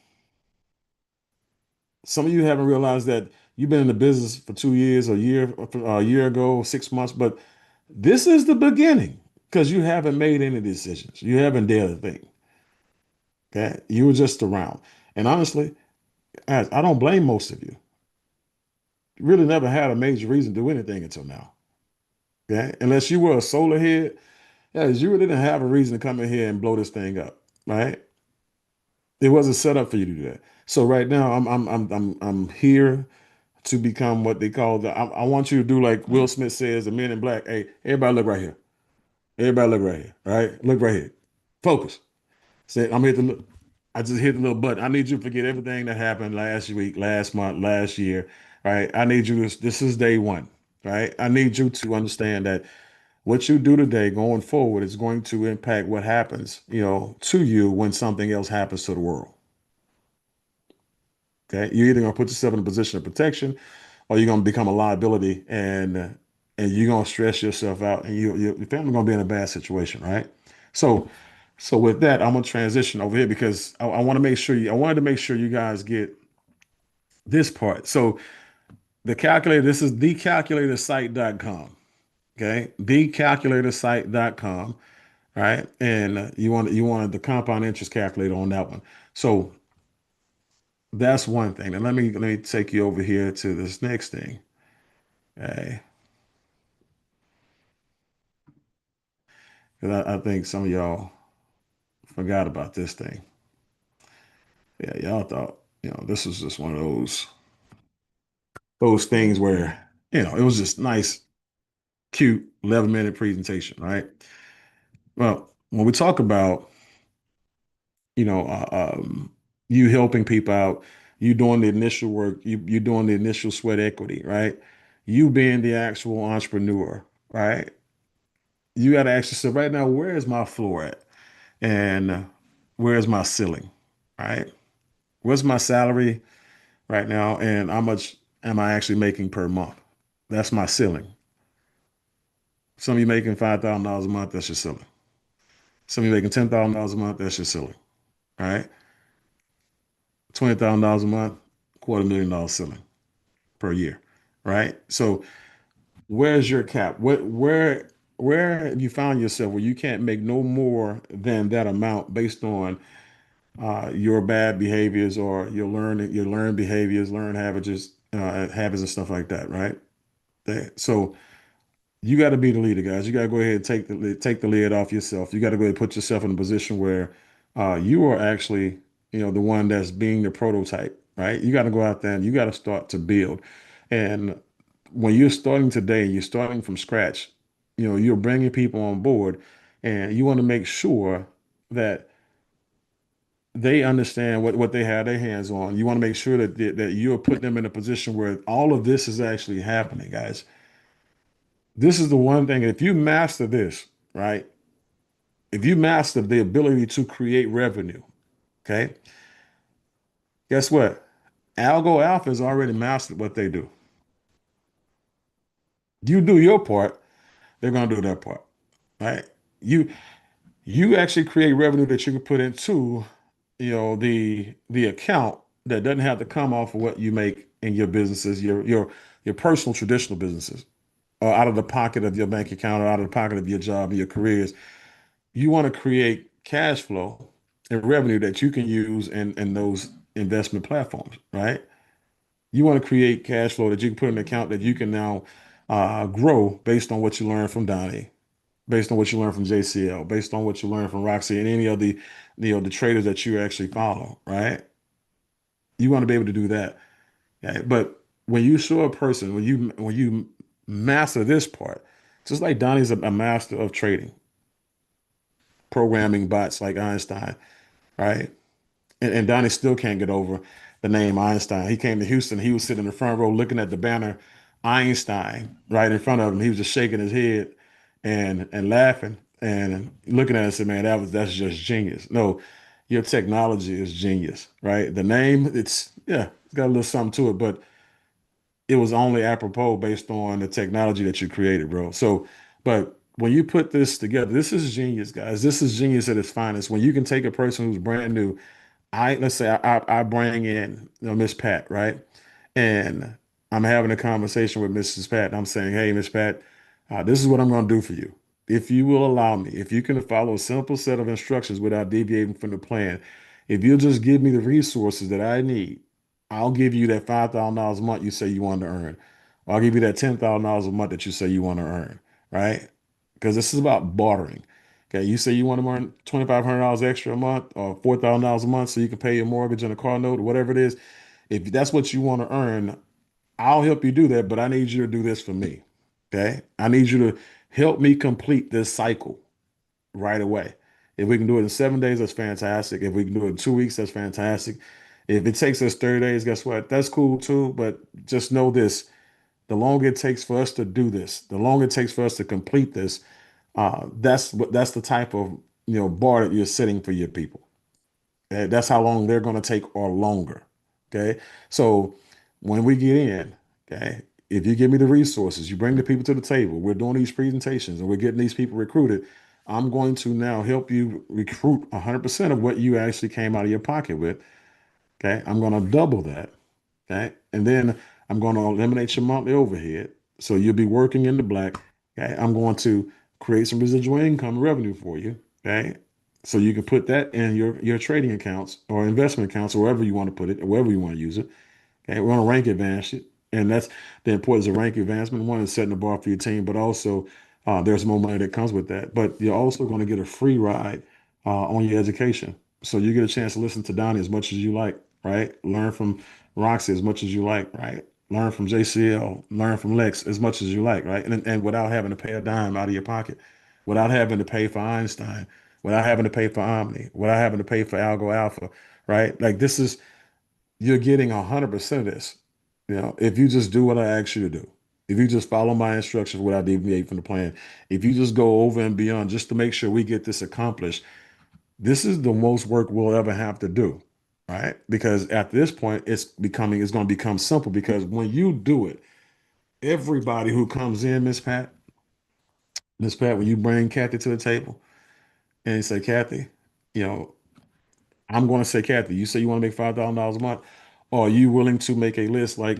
Some of you haven't realized that you've been in the business for 2 years, a year ago, 6 months, but this is the beginning because you haven't made any decisions. You haven't dared a thing. Okay, you were just around, and honestly, I don't blame most of you. You really never had a major reason to do anything until now. Okay, unless you were a solar head, you really didn't have a reason to come in here and blow this thing up, right? It wasn't set up for you to do that. So right now, I'm here to become what they call I want you to do like Will Smith says, the Men in Black. Hey, everybody look right here. Everybody look right here. All right, look right here. Focus. Say, I'm here to look. I just hit the little button. I need you to forget everything that happened last week, last month, last year. Right. I need you to, this is day one. Right. I need you to understand that what you do today going forward is going to impact what happens, to you when something else happens to the world. Okay. You're either going to put yourself in a position of protection or you're going to become a liability and you're going to stress yourself out and your family going to be in a bad situation. Right. So, so with that, I'm gonna transition over here because I want to make sure I wanted to make sure you guys get this part. So the calculator, this is thecalculatorsite.com. Okay, thecalculatorsite.com. Right, and you wanted the compound interest calculator on that one. So that's one thing. And let me take you over here to this next thing. Okay, because I think some of y'all forgot about this thing. Yeah, y'all thought this was just one of those things where it was just nice, cute 11-minute presentation, right? Well, when we talk about you know you helping people out, you doing the initial work, you doing the initial sweat equity, right? You being the actual entrepreneur, right? You got to ask yourself right now, where is my floor at? And where's my ceiling, right? What's my salary right now, and how much am I actually making per month? That's my ceiling. Some of you making $5,000 a month, that's your ceiling. Some of you making $10,000 a month, that's your ceiling, right? $20,000 a month, $250,000 ceiling per year, right? So where's your cap? Where have you found yourself where you can't make no more than that amount based on your bad behaviors or your learned behaviors, learned habits and stuff like that, right? So you got to be the leader, guys. You got to go ahead and take the lid off yourself. You got to go ahead and put yourself in a position where you are actually, the one that's being the prototype, right? You got to go out there and you got to start to build. And when you're starting today, you're starting from scratch, you're bringing people on board, and you want to make sure that they understand what they have their hands on. You want to make sure that you're putting them in a position where all of this is actually happening, guys. This is the one thing, if you master this, right? If you master the ability to create revenue, okay, guess what? Algo Alpha has already mastered what they do. You do your part, they're going to do their part, right? You actually create revenue that you can put into, the account that doesn't have to come off of what you make in your businesses, your personal traditional businesses, or out of the pocket of your bank account or out of the pocket of your job and your careers. You want to create cash flow and revenue that you can use in those investment platforms, right? You want to create cash flow that you can put in an account that you can now grow based on what you learned from Donnie, based on what you learned from JCL, based on what you learned from Roxy and any of the traders that you actually follow, right? You want to be able to do that. Okay? But when you show a person, when you master this part, just like Donnie's a master of trading, programming bots like Einstein, right? And Donnie still can't get over the name Einstein. He came to Houston. He was sitting in the front row looking at the banner Einstein right in front of him. He was just shaking his head and laughing and looking at it and said, man, that's just genius. No, your technology is genius, right? The name, it's got a little something to it, but it was only apropos based on the technology that you created, bro. So, but when you put this together, this is genius, guys. This is genius at its finest. When you can take a person who's brand new, let's say I bring in Miss Pat, right? And I'm having a conversation with Mrs. Pat. And I'm saying, hey, Miss Pat, this is what I'm going to do for you. If you will allow me, if you can follow a simple set of instructions without deviating from the plan, if you'll just give me the resources that I need, I'll give you that $5,000 a month you say you want to earn. Or I'll give you that $10,000 a month that you say you want to earn, right? Because this is about bartering. Okay, you say you want to earn $2,500 extra a month or $4,000 a month so you can pay your mortgage and a car note or whatever it is. If that's what you want to earn, I'll help you do that, but I need you to do this for me. Okay, I need you to help me complete this cycle right away. If we can do it in 7 days, that's fantastic. If we can do it in 2 weeks, that's fantastic. If it takes us 30 days, guess what? That's cool too. But just know this: the longer it takes for us to do this, the longer it takes for us to complete this, that's the type of bar that you're setting for your people. Okay? That's how long they're going to take or longer. Okay, so when we get in, okay, if you give me the resources, you bring the people to the table, we're doing these presentations and we're getting these people recruited. I'm going to now help you recruit 100% of what you actually came out of your pocket with. Okay, I'm going to double that. Okay, and then I'm going to eliminate your monthly overhead, so you'll be working in the black. Okay, I'm going to create some residual income revenue for you. Okay, so you can put that in your trading accounts or investment accounts or wherever you want to put it, or wherever you want to use it. Okay, we're going to rank advance it, and that's the importance of rank advancement. One is setting the bar for your team, but also there's more money that comes with that. But you're also going to get a free ride on your education, so you get a chance to listen to Donnie as much as you like, right? Learn from Roxy as much as you like, right? Learn from JCL, learn from Lex as much as you like, right? And without having to pay a dime out of your pocket, without having to pay for Einstein, without having to pay for Omni, without having to pay for Algo Alpha, right? Like you're getting 100% of this. If you just do what I ask you to do, if you just follow my instructions without deviating from the plan, if you just go over and beyond just to make sure we get this accomplished, This is the most work we'll ever have to do, right? Because at this point, it's going to become simple because when you do it, everybody who comes in, Miss Pat, when you bring Kathy to the table and you say, Kathy, you know, I'm going to say, Kathy, you say you want to make $5,000 a month. Or are you willing to make a list like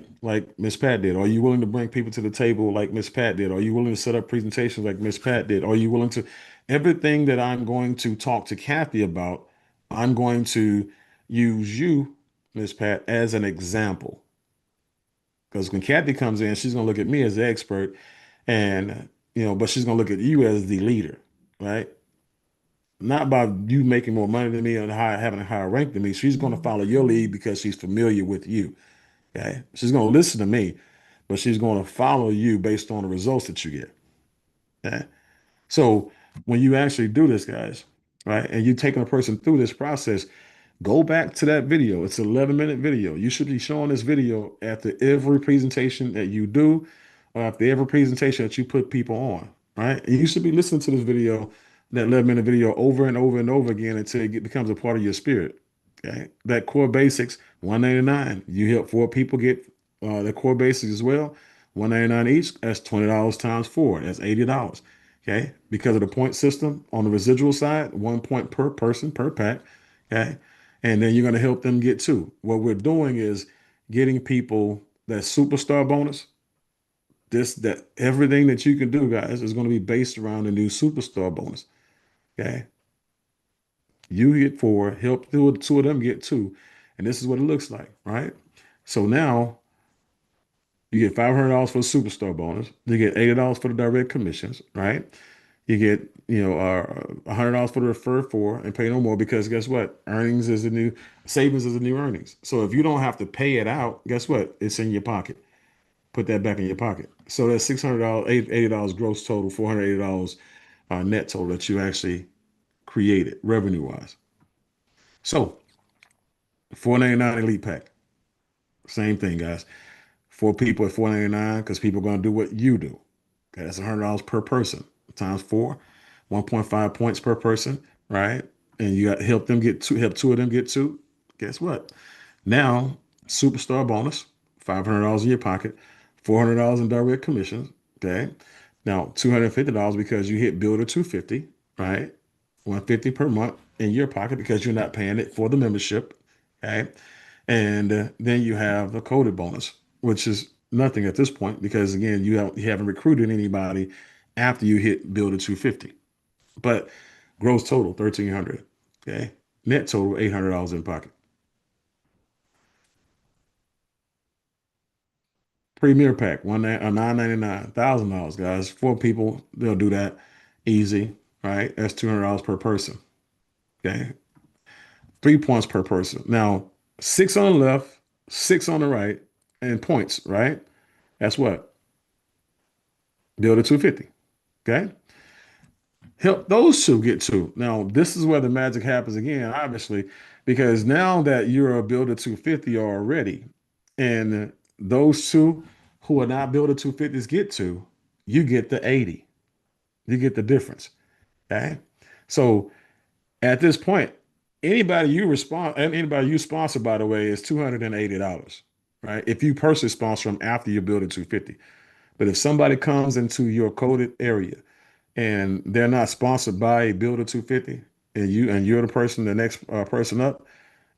Miss Pat did? Are you willing to bring people to the table like Miss Pat did? Are you willing to set up presentations like Miss Pat did? Are you willing to everything that I'm going to talk to Kathy about, I'm going to use you, Miss Pat, as an example. Because when Kathy comes in, she's gonna look at me as the expert, and but she's gonna look at you as the leader, right? Not by you making more money than me or having a higher rank than me. She's going to follow your lead because she's familiar with you. Okay. She's going to listen to me, but she's going to follow you based on the results that you get. Okay. So when you actually do this, guys, right, and you're taking a person through this process, go back to that video. It's an 11-minute video. You should be showing this video after every presentation that you do, or after every presentation that you put people on, right? And you should be listening to this video, that 11-minute video, over and over and over again until it becomes a part of your spirit. Okay. That core basics, 199. You help 4 people get the core basics as well. 199 each. That's $20 times 4. That's $80. Okay. Because of the point system on the residual side, 1 point per person per pack. Okay. And then you're going to help them get 2. What we're doing is getting people that superstar bonus. That everything that you can do, guys, is going to be based around the new superstar bonus. Okay. You get 4, help 2 of them get 2. And this is what it looks like, right? So now you get $500 for the superstar bonus. You get $80 for the direct commissions, right? You get, $100 for the refer for and pay no more because guess what? Savings is the new earnings. So if you don't have to pay it out, guess what? It's in your pocket. Put that back in your pocket. So that's $600, $80 gross total, $480 net total that you actually created revenue wise. So $499 elite pack. Same thing, guys. 4 people at $499 because people are going to do what you do. Okay, that's $100 per person times 4, 1.5 points per person, right? And you got to help 2 of them get 2. Guess what? Now, superstar bonus, $500 in your pocket, $400 in direct commissions. Okay. Now, $250 because you hit Builder 250, right? $150 per month in your pocket because you're not paying it for the membership. Okay. And then you have the coded bonus, which is nothing at this point because again, you haven't recruited anybody after you hit Builder 250. But gross total $1,300. Okay. Net total $800 in pocket. Premier pack, $999, $1,000, guys. 4 people, they'll do that easy, right? That's $200 per person. Okay. 3 points per person. Now, 6 on the left, 6 on the right, and points, right? That's what? Build a 250. Okay. Help those 2 get 2. Now, this is where the magic happens again, obviously, because now that you're a builder 250 already, and those 2 who are not builder 250s get 2, you get the 80. You get the difference. Okay. So at this point, anybody you sponsor, by the way, is $280, right? If you personally sponsor them after you build a 250. But if somebody comes into your coded area and they're not sponsored by a builder 250 and you're the person, the next person up,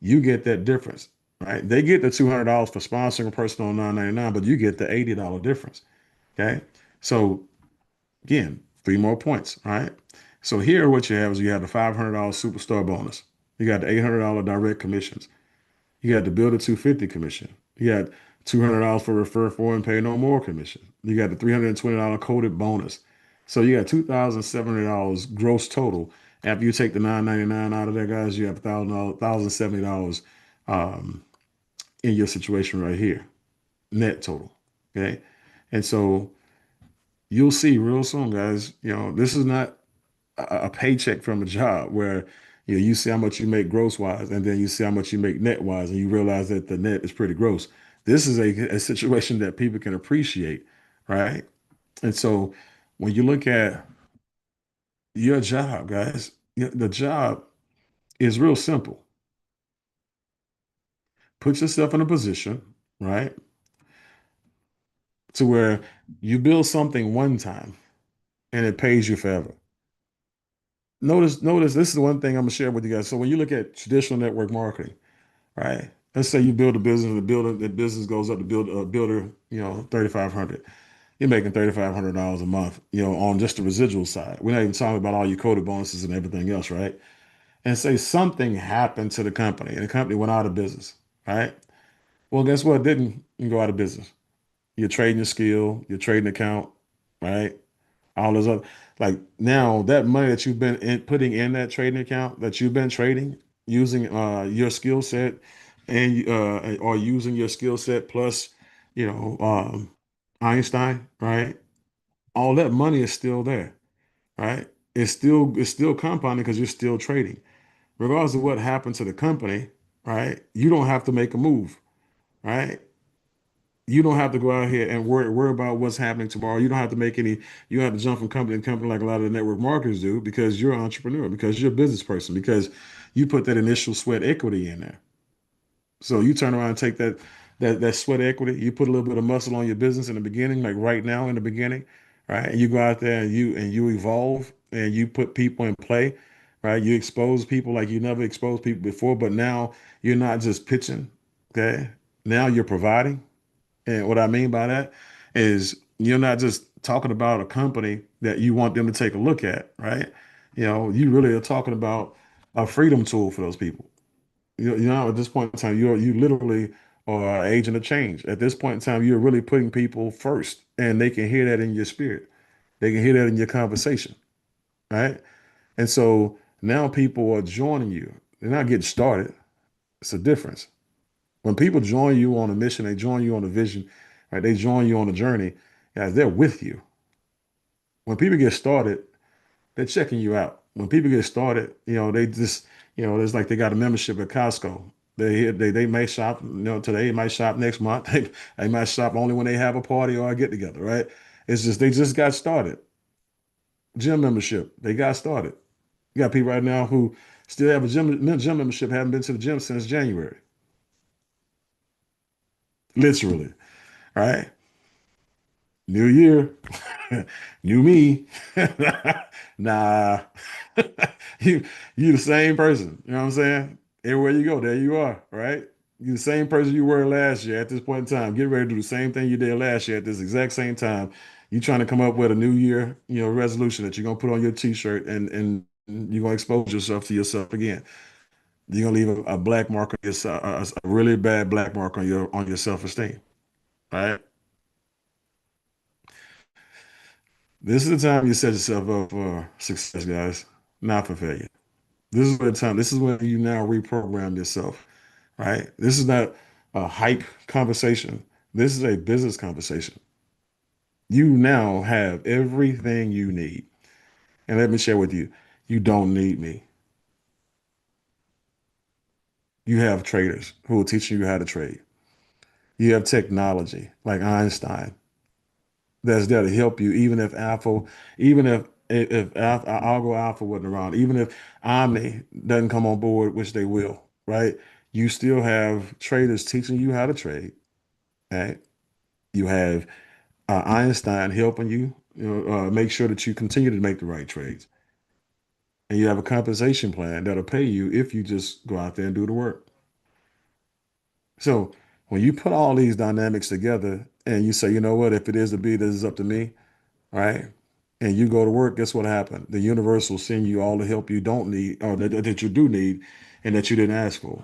you get that difference, right? They get the $200 for sponsoring a person on $999, but you get the $80 difference. Okay. So again, 3 more points, right? So here what you have is you have the $500 superstar bonus. You got the $800 direct commissions. You got the Builder 250 commission. You got $200 for refer for and pay no more commission. You got the $320 coded bonus. So you got $2,700 gross total. After you take the $999 out of there, guys, you have $1,070 in your situation right here, net total. Okay, and so you'll see real soon, guys. This is not a paycheck from a job where you see how much you make gross wise and then you see how much you make net wise and you realize that the net is pretty gross. This is a situation that people can appreciate, right? And so when you look at your job, guys, the job is real simple. Put yourself in a position, right, to where you build something one time and it pays you forever. Notice this is one thing I'm gonna share with you guys. So when you look at traditional network marketing, right? Let's say you build a business, the business goes up to build a builder, 3,500. You're making $3,500 a month, on just the residual side. We're not even talking about all your coded bonuses and everything else, right? And say something happened to the company and the company went out of business, right? Well, guess what? It didn't go out of business. You're trading your skill, your trading account, right? All those other, like now that money that you've been putting in that trading account that you've been trading using your skill set and or using your skill set plus, you know, um, Einstein, right? All that money is still there, right? It's still compounding because you're still trading. Regardless of what happened to the company, right? You don't have to make a move, right? You don't have to go out here and worry about what's happening tomorrow. You don't have to make any, you don't have to jump from company to company like a lot of the network marketers do because you're an entrepreneur, because you're a business person, because you put that initial sweat equity in there. So you turn around and take that sweat equity, you put a little bit of muscle on your business in the beginning, like right now in the beginning, right? And you go out there and you evolve and you put people in play, right? You expose people like you never exposed people before, but now you're not just pitching, okay? Now you're providing. And what I mean by that is you're not just talking about a company that you want them to take a look at, right? You really are talking about a freedom tool for those people. At this point in time, you literally are an agent of change. At this point in time, you're really putting people first, and they can hear that in your spirit. They can hear that in your conversation, right? And so now people are joining you. They're not getting started. It's a difference. When people join you on a mission, they join you on a vision, right? They join you on a journey, guys, they're with you. When people get started, they're checking you out. When people get started, they just, it's like they got a membership at Costco. They may shop, today, they might shop next month. They might shop only when they have a party or a get together, right? It's just they just got started. Gym membership, they got started. You got people right now who still have a gym membership, haven't been to the gym since January. Literally, right? New year, new me. Nah, you you the same person. You know what I'm saying? Everywhere you go, there you are, right? You the same person you were last year at this point in time. Get ready to do the same thing you did last year at this exact same time. You trying to come up with a new year, resolution that you're gonna put on your t-shirt and you're gonna expose yourself to yourself again. You're gonna leave a black mark on yourself, a really bad black mark on your self-esteem, right? This is the time you set yourself up for success, guys, not for failure. This is the time. This is when you now reprogram yourself, right? This is not a hype conversation. This is a business conversation. You now have everything you need. And let me share with you, you don't need me. You have traders who are teaching you how to trade. You have technology like Einstein that's there to help you, even if Alpha, Algo Alpha wasn't around, even if Omni doesn't come on board, which they will, right? You still have traders teaching you how to trade, right? You have Einstein helping you, make sure that you continue to make the right trades, and you have a compensation plan that'll pay you if you just go out there and do the work. So when you put all these dynamics together and you say, you know what, if it is to be, this is up to me, right? And you go to work, guess what happened? The universe will send you all the help you don't need or that you do need and that you didn't ask for.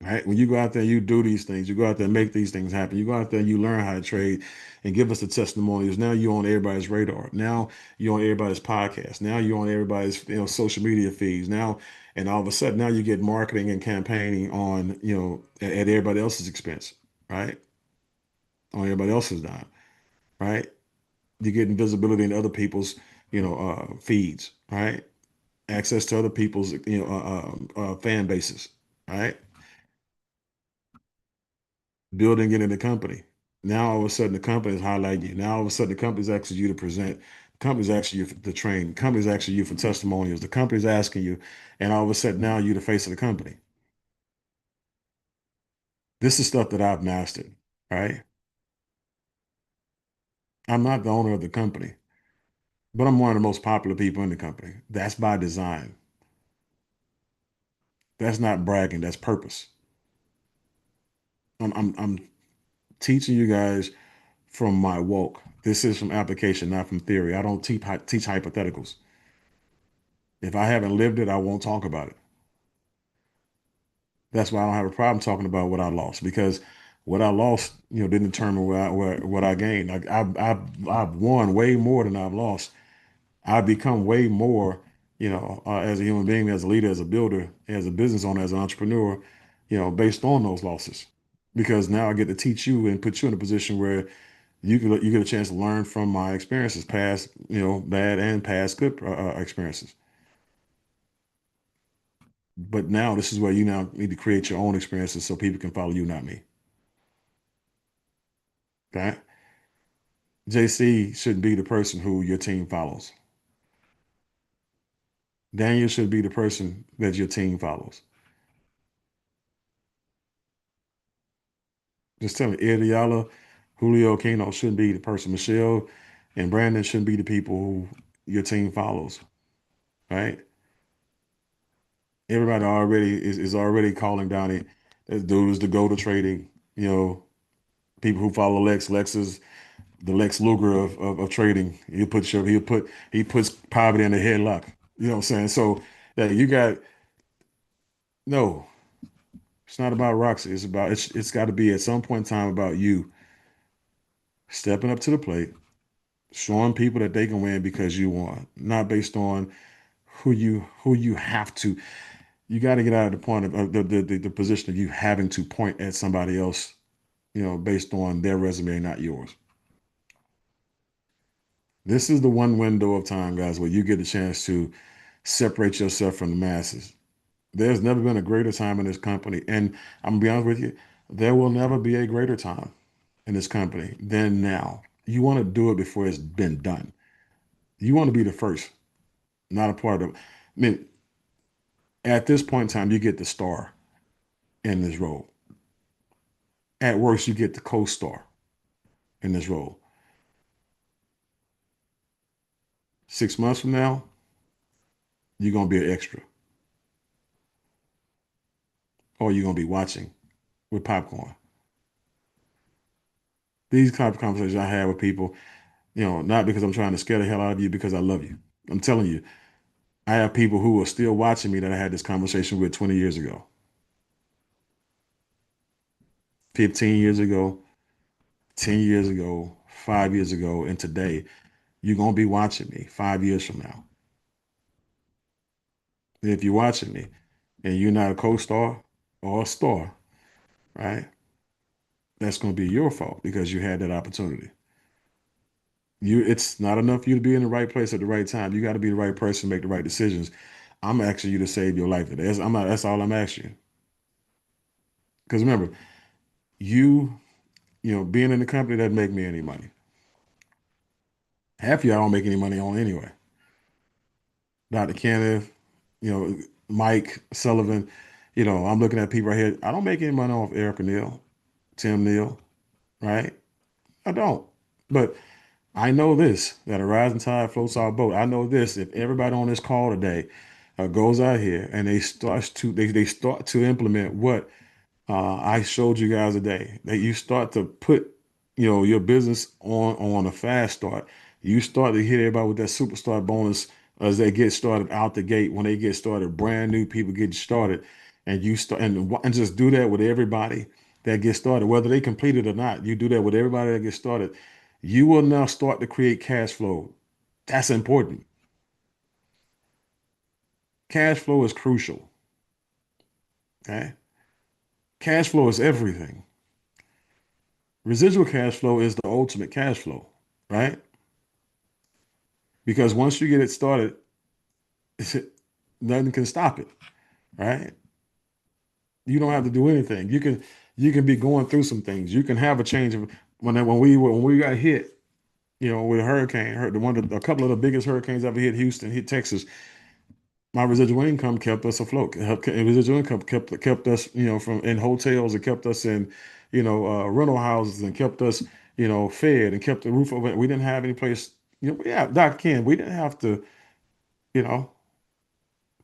Right? When you go out there, you do these things, you go out there and make these things happen. You go out there and you learn how to trade and give us the testimonials. Now you're on everybody's radar. Now you're on everybody's podcast. Now you're on everybody's, social media feeds. Now, and all of a sudden now you get marketing and campaigning on, at everybody else's expense, right? On everybody else's dime, right? You're getting visibility in other people's, feeds, right? Access to other people's, fan bases, right? Building it in the company. Now all of a sudden the company is highlighting you. Now all of a sudden the company is asking you to present Company's asking you to train. Company's asking you for testimonials. The company's asking you, and all of a sudden now you're the face of the company. This is stuff that I've mastered, right? I'm not the owner of the company, but I'm one of the most popular people in the company. That's by design. That's not bragging, that's purpose. I'm teaching you guys from my walk. This is from application, not from theory. I don't teach hypotheticals. If I haven't lived it, I won't talk about it. That's why I don't have a problem talking about what I lost, because what I lost, didn't determine what I gained. I've won way more than I've lost. I've become way more, as a human being, as a leader, as a builder, as a business owner, as an entrepreneur, based on those losses. Because now I get to teach you and put you in a position where you get a chance to learn from my experiences, past, bad and past good experiences. But now this is where you now need to create your own experiences so people can follow you, not me. Okay? JC shouldn't be the person who your team follows. Daniel should be the person that your team follows. Just tell me, Diallo, Julio Keno shouldn't be the person. Michelle and Brandon shouldn't be the people who your team follows, right? Everybody already is already calling Donnie. This dude is the go to trading. People who follow Lex is the Lex Luger of trading. He puts poverty in the headlock. You know what I'm saying? So yeah, no. It's not about Roxy. It's got to be at some point in time about you stepping up to the plate, showing people that they can win because you won, not based on who you have to. You got to get out of the point of the position of you having to point at somebody else, based on their resume, not yours. This is the one window of time, guys, where you get the chance to separate yourself from the masses. There's never been a greater time in this company. And I'm gonna be honest with you, there will never be a greater time in this company than now. You want to do it before it's been done. You want to be the first, not a part of. I mean, at this point in time, you get the star in this role. At worst, you get the co-star in this role. 6 months from now, you're gonna be an extra, or you're gonna be watching with popcorn. These type of conversations I have with people, not because I'm trying to scare the hell out of you, because I love you. I'm telling you, I have people who are still watching me that I had this conversation with 20 years ago, 15 years ago, 10 years ago, 5 years ago, and today. You're going to be watching me 5 years from now. And if you're watching me and you're not a co-star or a star, right, that's going to be your fault because you had that opportunity. It's not enough for you to be in the right place at the right time. You got to be the right person, make the right decisions. I'm asking you to save your life today. That's all I'm asking you. Because remember, being in the company doesn't make me any money. Half of y'all don't make any money on anyway. Dr. Kenneth, Mike Sullivan, I'm looking at people right here. I don't make any money off Erica Neal, Tim Neal, right? I don't. But I know this, that a rising tide floats our boat. I know this, if everybody on this call today goes out here and they start to implement what I showed you guys today, that you start to put, your business on a fast start. You start to hit everybody with that superstar bonus as they get started out the gate. When they get started, brand new people get started, and you start and just do that with everybody that gets started, whether they complete it or not. You do that with everybody that gets started. You will now start to create cash flow. That's important. Cash flow is crucial. Okay. Cash flow is everything. Residual cash flow is the ultimate cash flow, right? Because once you get it started, nothing can stop it, right? You don't have to do anything. You can be going through some things. You can have a change of when we got hit, with a hurricane, a couple of the biggest hurricanes ever hit Houston, hit Texas. My residual income kept us afloat. Residual income kept us, from in hotels. It kept us in, rental houses, and kept us, fed, and kept the roof over. We didn't have any place. Yeah, Dr. Ken, we didn't have to, you know,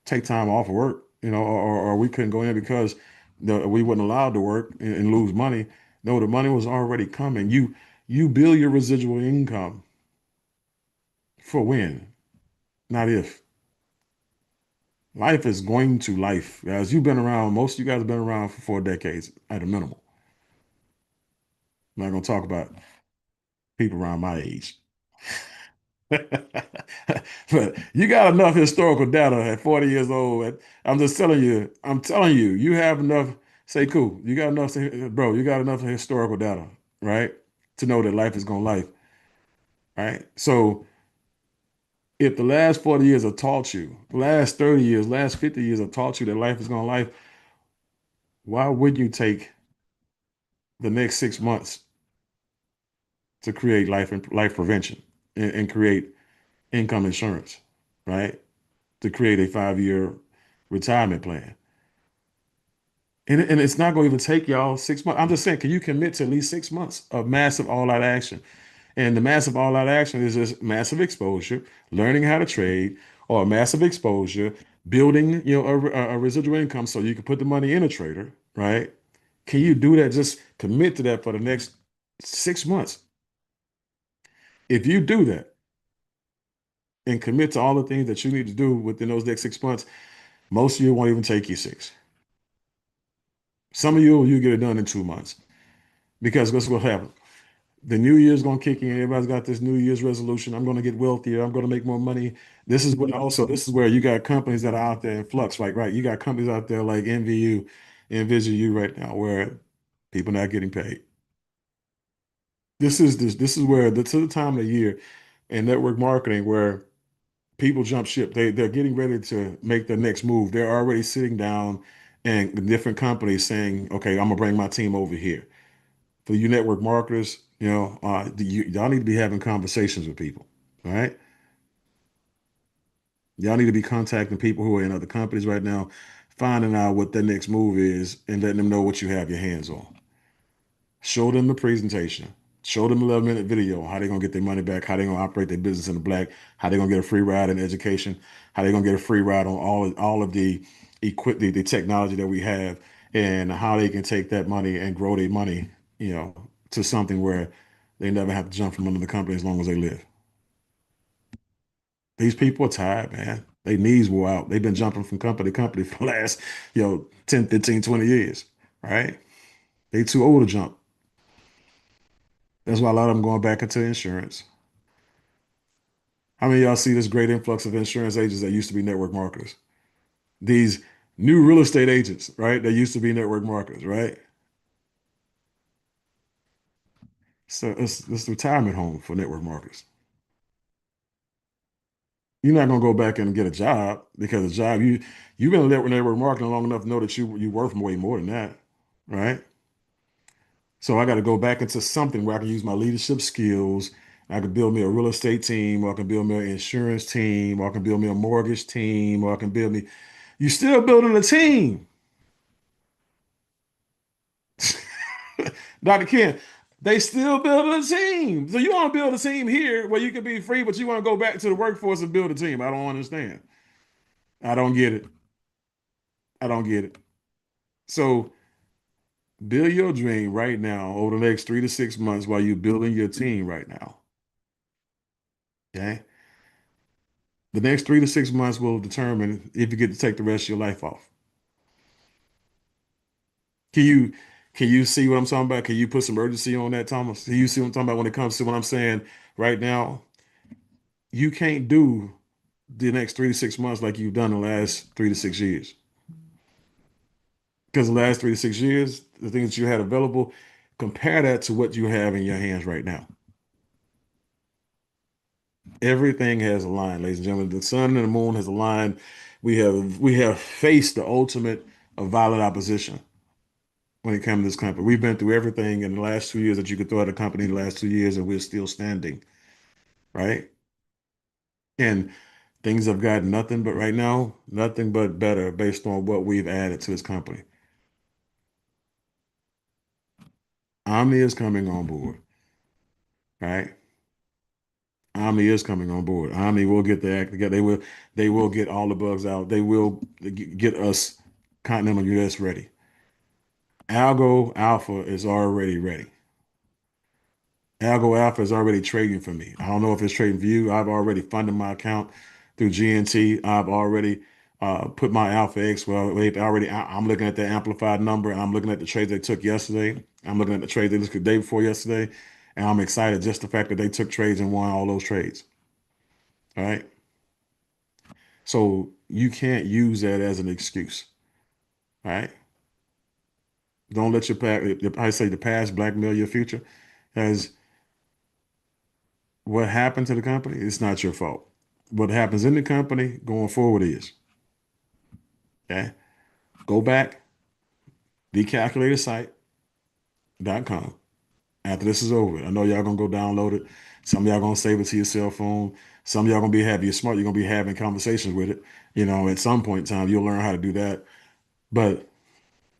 take time off of work, or we couldn't go in because we weren't allowed to work and lose money. No, the money was already coming. You build your residual income for when, not if. Life is going to life. As you've been around, most of you guys have been around for 4 decades at a minimum. I'm not gonna talk about people around my age. But you got enough historical data at 40 years old. I'm telling you, you have enough, say cool. You got enough, bro, you got enough historical data, right? To know that life is gonna life, right? So if the last 40 years have taught you, the last 30 years, last 50 years have taught you that life is gonna life, why wouldn't you take the next 6 months to create life prevention and create income insurance, right? To create a 5-year retirement plan. And it's not going to even take y'all 6 months. I'm just saying, can you commit to at least 6 months of massive all-out action? And the massive all-out action is just massive exposure, learning how to trade, or massive exposure, building, a residual income so you can put the money in a trader, right? Can you do that? Just commit to that for the next 6 months. If you do that and commit to all the things that you need to do within those next 6 months, most of you won't even take you 6. Some of you get it done in 2 months because guess what happens? The new year's gonna kick in. Everybody's got this New Year's resolution. I'm gonna get wealthier. I'm gonna make more money. This is where you got companies that are out there in flux, right? You got companies out there like NVU, NVIDIA right now, where people not getting paid. This is where to the time of the year in network marketing where people jump ship. They're getting ready to make their next move. They're already sitting down and different companies saying, okay, I'm gonna bring my team over here. For you network marketers, y'all need to be having conversations with people. All right. Y'all need to be contacting people who are in other companies right now, finding out what their next move is and letting them know what you have your hands on. Show them the presentation. Show them a 11-minute video on how they're gonna get their money back, how they're gonna operate their business in the black, how they're gonna get a free ride in education, how they're gonna get a free ride on all of the the technology that we have, and how they can take that money and grow their money, to something where they never have to jump from under the company as long as they live. These people are tired, man. Their knees wore out. They've been jumping from company to company for the last, 10, 15, 20 years, right? They too old to jump. That's why a lot of them going back into insurance. How many of y'all see this great influx of insurance agents that used to be network marketers? These new real estate agents, right? That used to be network marketers, right? So it's retirement home for network marketers. You're not gonna go back and get a job because a job you've been in network marketing long enough to know that you worth way more than that, right? So I got to go back into something where I can use my leadership skills. I can build me a real estate team, or I can build me an insurance team, or I can build me a mortgage team, or I can build me. You still building a team, Dr. Ken. They still building a team. So you want to build a team here where you can be free, but you want to go back to the workforce and build a team. I don't understand. I don't get it. I don't get it. So build your dream right now over the next 3 to 6 months while you're building your team right now. Okay. The next 3 to 6 months will determine if you get to take the rest of your life off. Can you can you see what I'm talking about? Can you put some urgency on that, Thomas? Can you see what I'm talking about when it comes to what I'm saying right now? You can't do the next 3 to 6 months like you've done the last 3 to 6 years. Because the last 3 to 6 years, the things that you had available, compare that to what you have in your hands right now. Everything has aligned, ladies and gentlemen. The sun and the moon has aligned. We have faced the ultimate of violent opposition when it comes to this company. We've been through everything in the last 2 years that you could throw at a company in the last 2 years, and we're still standing. right? And things have gotten nothing but right now, nothing but better based on what we've added to this company. Omni is coming on board, right? Omni is coming on board. Omni will get their act together. They will get all the bugs out. They will get us continental US ready. Algo Alpha is already ready. Algo Alpha is already trading for me. I don't know if it's trading for you. I've already funded my account through GNT. I've already put my Alpha X. Well, I'm looking at the amplified number. I'm looking at the trades they took yesterday. I'm looking at the trades they took the day before yesterday. And I'm excited just the fact that they took trades and won all those trades. All right. So you can't use that as an excuse. All right. Don't let your past, I say the past blackmail your future. As what happened to the company, it's not your fault. What happens in the company going forward is, okay, go back, decalculatorsite.com. After this is over, I know y'all gonna go download it. Some of y'all gonna save it to your cell phone. Some of y'all gonna be having, you're smart, you're gonna be having conversations with it. At some point in time, you'll learn how to do that. But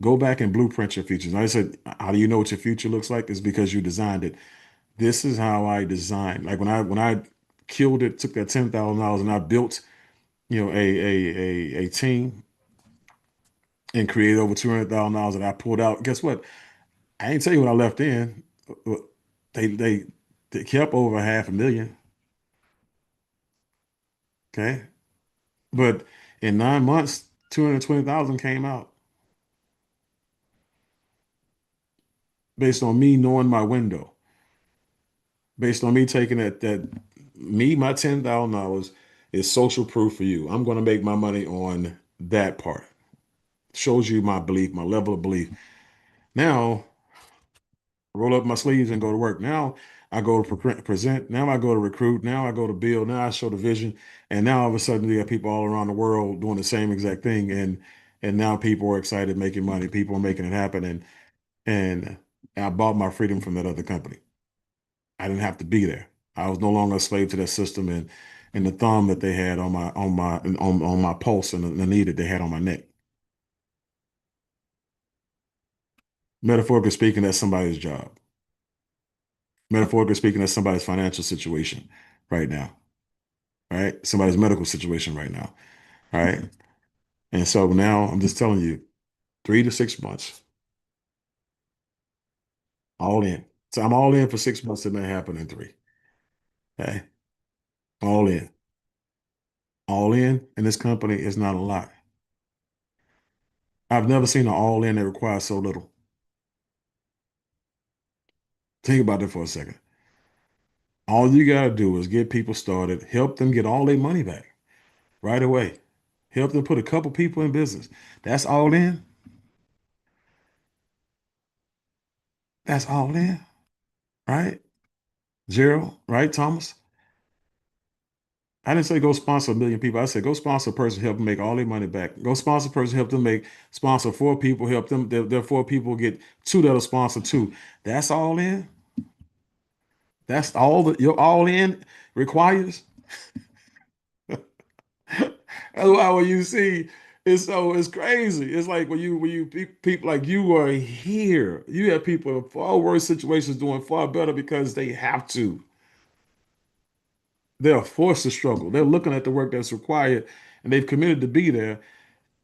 go back and blueprint your futures. Like I said, how do you know what your future looks like? It's because you designed it. This is how I designed. Like when I killed it, took that $10,000 and I built, a team and created over $200,000 that I pulled out. Guess what? I ain't tell you what I left in. They kept over 500,000. Okay. But in 9 months, 220,000 came out based on me knowing my window, based on me taking my $10,000 is social proof for you. I'm going to make my money on that part. Shows you my belief, my level of belief. Now, roll up my sleeves and go to work. Now I go to present. Now I go to recruit. Now I go to build. Now I show the vision. And now all of a sudden you got people all around the world doing the same exact thing. And now people are excited making money. People are making it happen. And I bought my freedom from that other company. I didn't have to be there. I was no longer a slave to that system and the thumb that they had on my pulse and the knee that they had on my neck. Metaphorically speaking, that's somebody's job. Metaphorically speaking, that's somebody's financial situation right now. Right? Somebody's medical situation right now. All right. And so now I'm just telling you, 3 to 6 months, all in. So I'm all in for 6 months. It may happen in three. Okay. All in. All in this company is not a lot. I've never seen an all in that requires so little. Think about that for a second. All you got to do is get people started, help them get all their money back right away. Help them put a couple people in business. That's all in. That's all in, right? Gerald, right, Thomas? I didn't say go sponsor 1 million people. I said go sponsor a person, help them make all their money back. Go sponsor a person, help them sponsor 4 people, help them, their 4 people get two that'll sponsor two. That's all in. That's all that your all in requires. That's why when you see it's crazy. It's like when you people like you are here, you have people in far worse situations doing far better because they have to. They're forced to struggle. They're looking at the work that's required and they've committed to be there,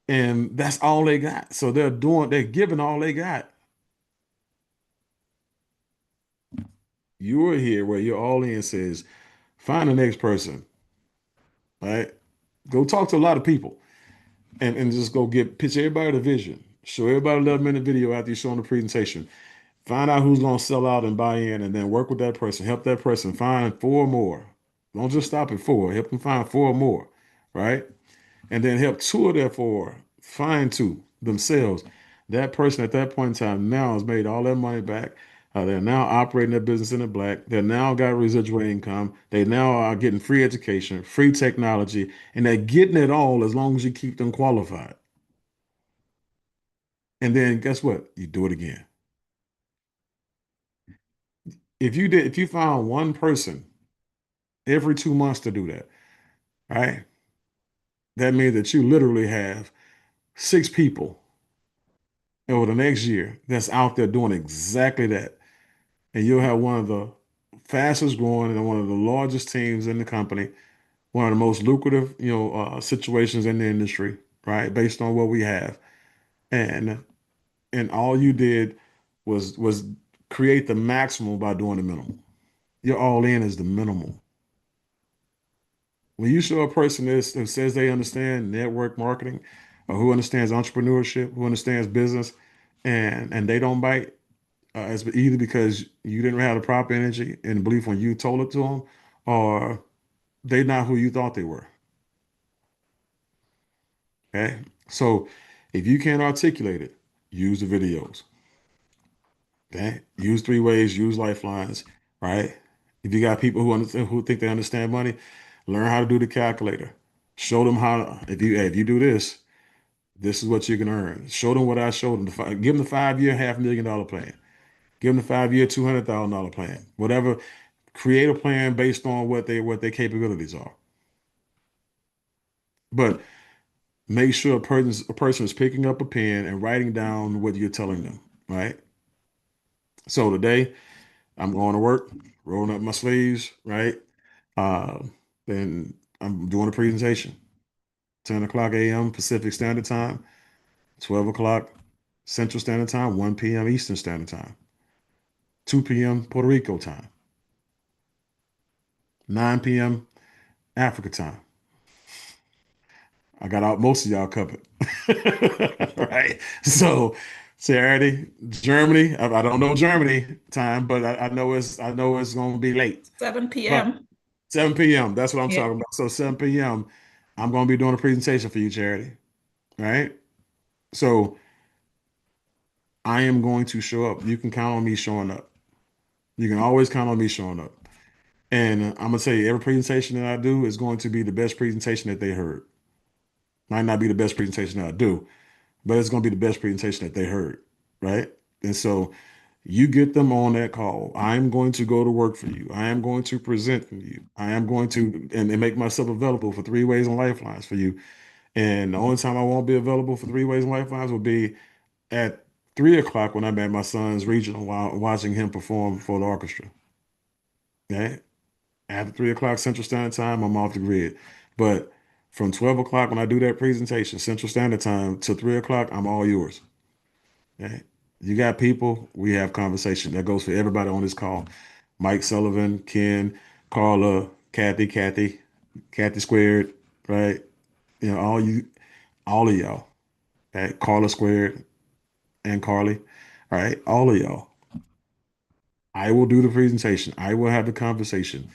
and that's all they got. So they're giving all they got. You are here where you're all in says, find the next person, right? Go talk to a lot of people and just go pitch everybody the vision. Show everybody a 11-minute video after you show them the presentation. Find out who's going to sell out and buy in, and then work with that person. Help that person find 4 more. Don't just stop at 4. Help them find 4 more, right? And then help 2 of their 4 find 2 themselves. That person at that point in time now has made all their money back. They're now operating their business in the black. They now got residual income. They now are getting free education, free technology, and they're getting it all as long as you keep them qualified. And then guess what? You do it again. If you found one person every 2 months to do that, right? That means that you literally have 6 people over the next year that's out there doing exactly that. And you'll have one of the fastest growing and one of the largest teams in the company, one of the most lucrative, situations in the industry, right? Based on what we have. And all you did was create the maximum by doing the minimum. Your all in is the minimum. When you show a person this who says they understand network marketing, or who understands entrepreneurship, who understands business, and they don't bite, it's either because you didn't have the proper energy and belief when you told it to them, or they're not who you thought they were. Okay, so if you can't articulate it, use the videos. Okay, use 3 ways, use lifelines. Right. If you got people who understand, who think they understand money, learn how to do the calculator. Show them how. If you do this, this is what you can earn. Show them what I showed them. Give them the 5-year $500,000 plan. Give them the 5-year $200,000 plan. Whatever. Create a plan based on what their capabilities are. But make sure a person is picking up a pen and writing down what you're telling them. Right. So today, I'm going to work, rolling up my sleeves. Right. Then I'm doing a presentation. 10 o'clock a.m. Pacific Standard Time, 12 o'clock Central Standard Time, 1 p.m. Eastern Standard Time, 2 p.m. Puerto Rico time, 9 p.m. Africa time. I got out most of y'all covered. Right? So Saturday, Germany. I don't know Germany time, but I know it's gonna be late. 7 But p.m. 7 p.m. That's what I'm Yeah. talking about. So 7 p.m. I'm gonna be doing a presentation for you, Charity. Right? So I am going to show up. You can count on me showing up. You can always count on me showing up. And I'm gonna tell you, every presentation that I do is going to be the best presentation that they heard. Might not be the best presentation that I do, but it's gonna be the best presentation that they heard, right? And so you get them on that call. I'm going to go to work for you. I am going to present for you. I am going to and make myself available for 3 ways and lifelines for you. And the only time I won't be available for 3 ways and lifelines will be at 3 o'clock when I'm at my son's regional while watching him perform for the orchestra. Okay. After 3 o'clock Central Standard Time, I'm off the grid. But from 12 o'clock when I do that presentation, Central Standard Time, to 3 o'clock, I'm all yours. Okay. You got people, we have conversation. That goes for everybody on this call. Mike Sullivan, Ken, Carla, Kathy Squared, right? All of y'all. Okay. Carla Squared and Carly. All right. All of y'all. I will do the presentation. I will have the conversation.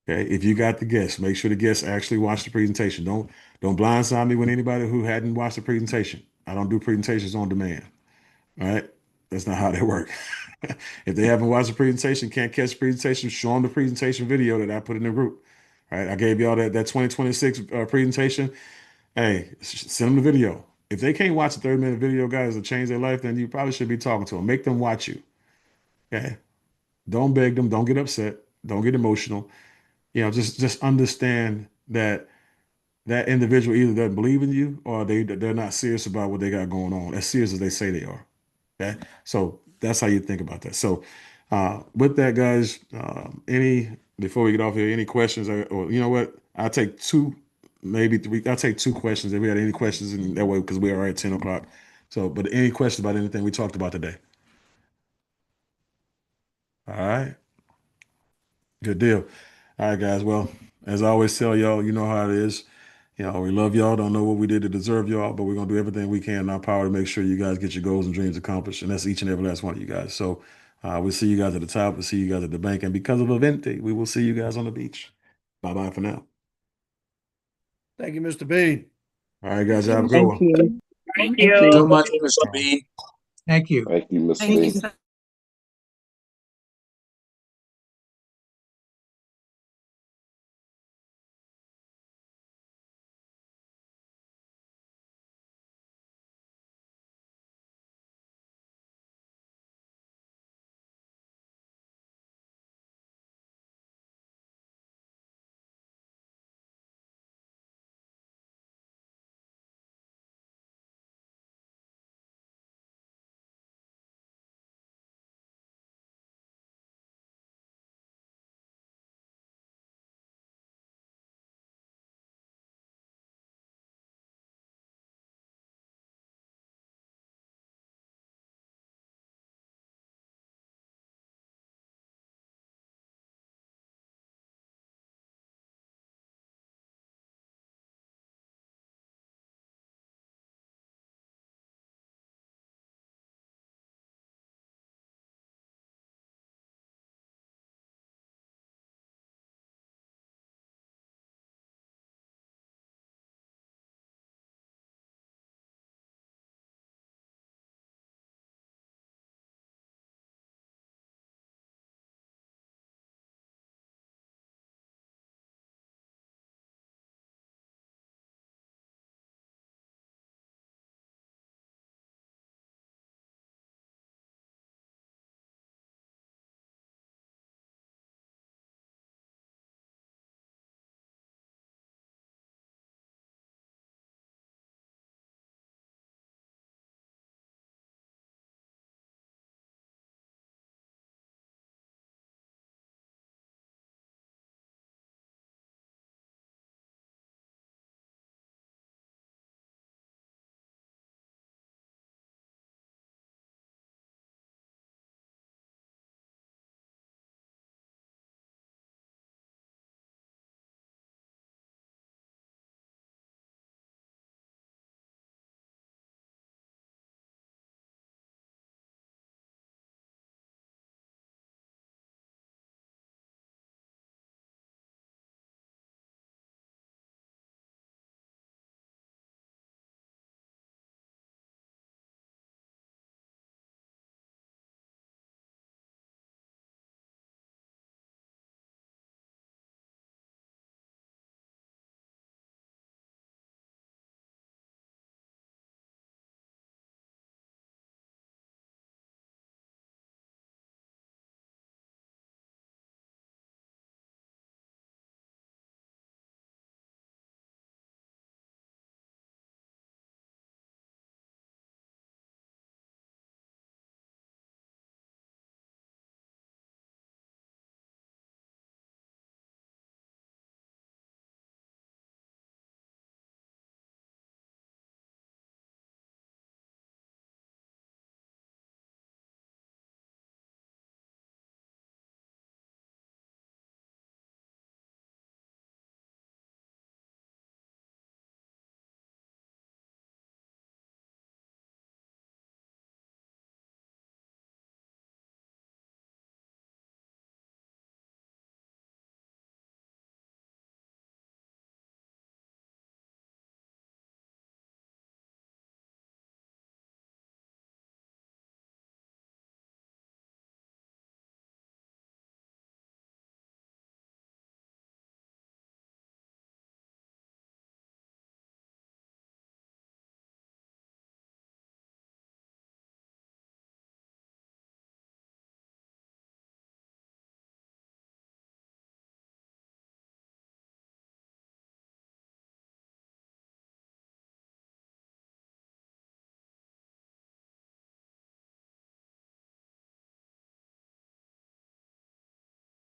Okay. If you got the guests, make sure the guests actually watch the presentation. Don't blindside me with anybody who hadn't watched the presentation. I don't do presentations on demand. All right. That's not how they work. If they haven't watched the presentation, can't catch the presentation, show them the presentation video that I put in the group. All right. I gave y'all that 2026 presentation. Hey, send them the video. If they can't watch a 30-minute video, guys, to change their life, then you probably should be talking to them. Make them watch you. Okay. Don't beg them. Don't get upset. Don't get emotional. Just understand that individual either doesn't believe in you or they're not serious about what they got going on, as serious as they say they are. Okay. So that's how you think about that. So with that, guys, before we get off here, any questions or you know what? I'll take 2, maybe 3. I'll take 2 questions if we had any questions in that way, because we are at 10 o'clock. So, but any questions about anything we talked about today? All right. Good deal. All right, guys. Well, as I always tell y'all, you know how it is. We love y'all. Don't know what we did to deserve y'all, but we're going to do everything we can in our power to make sure you guys get your goals and dreams accomplished. And that's each and every last one of you guys. So we'll see you guys at the top. We'll see you guys at the bank. And because of Avente, we will see you guys on the beach. Bye-bye for now. Thank you, Mr. Bean. All right, guys. Have a good one. Thank you. Thank Thank you you. so much, Mr. Bean. Thank you. Thank you, Mr. Thank you Bean. so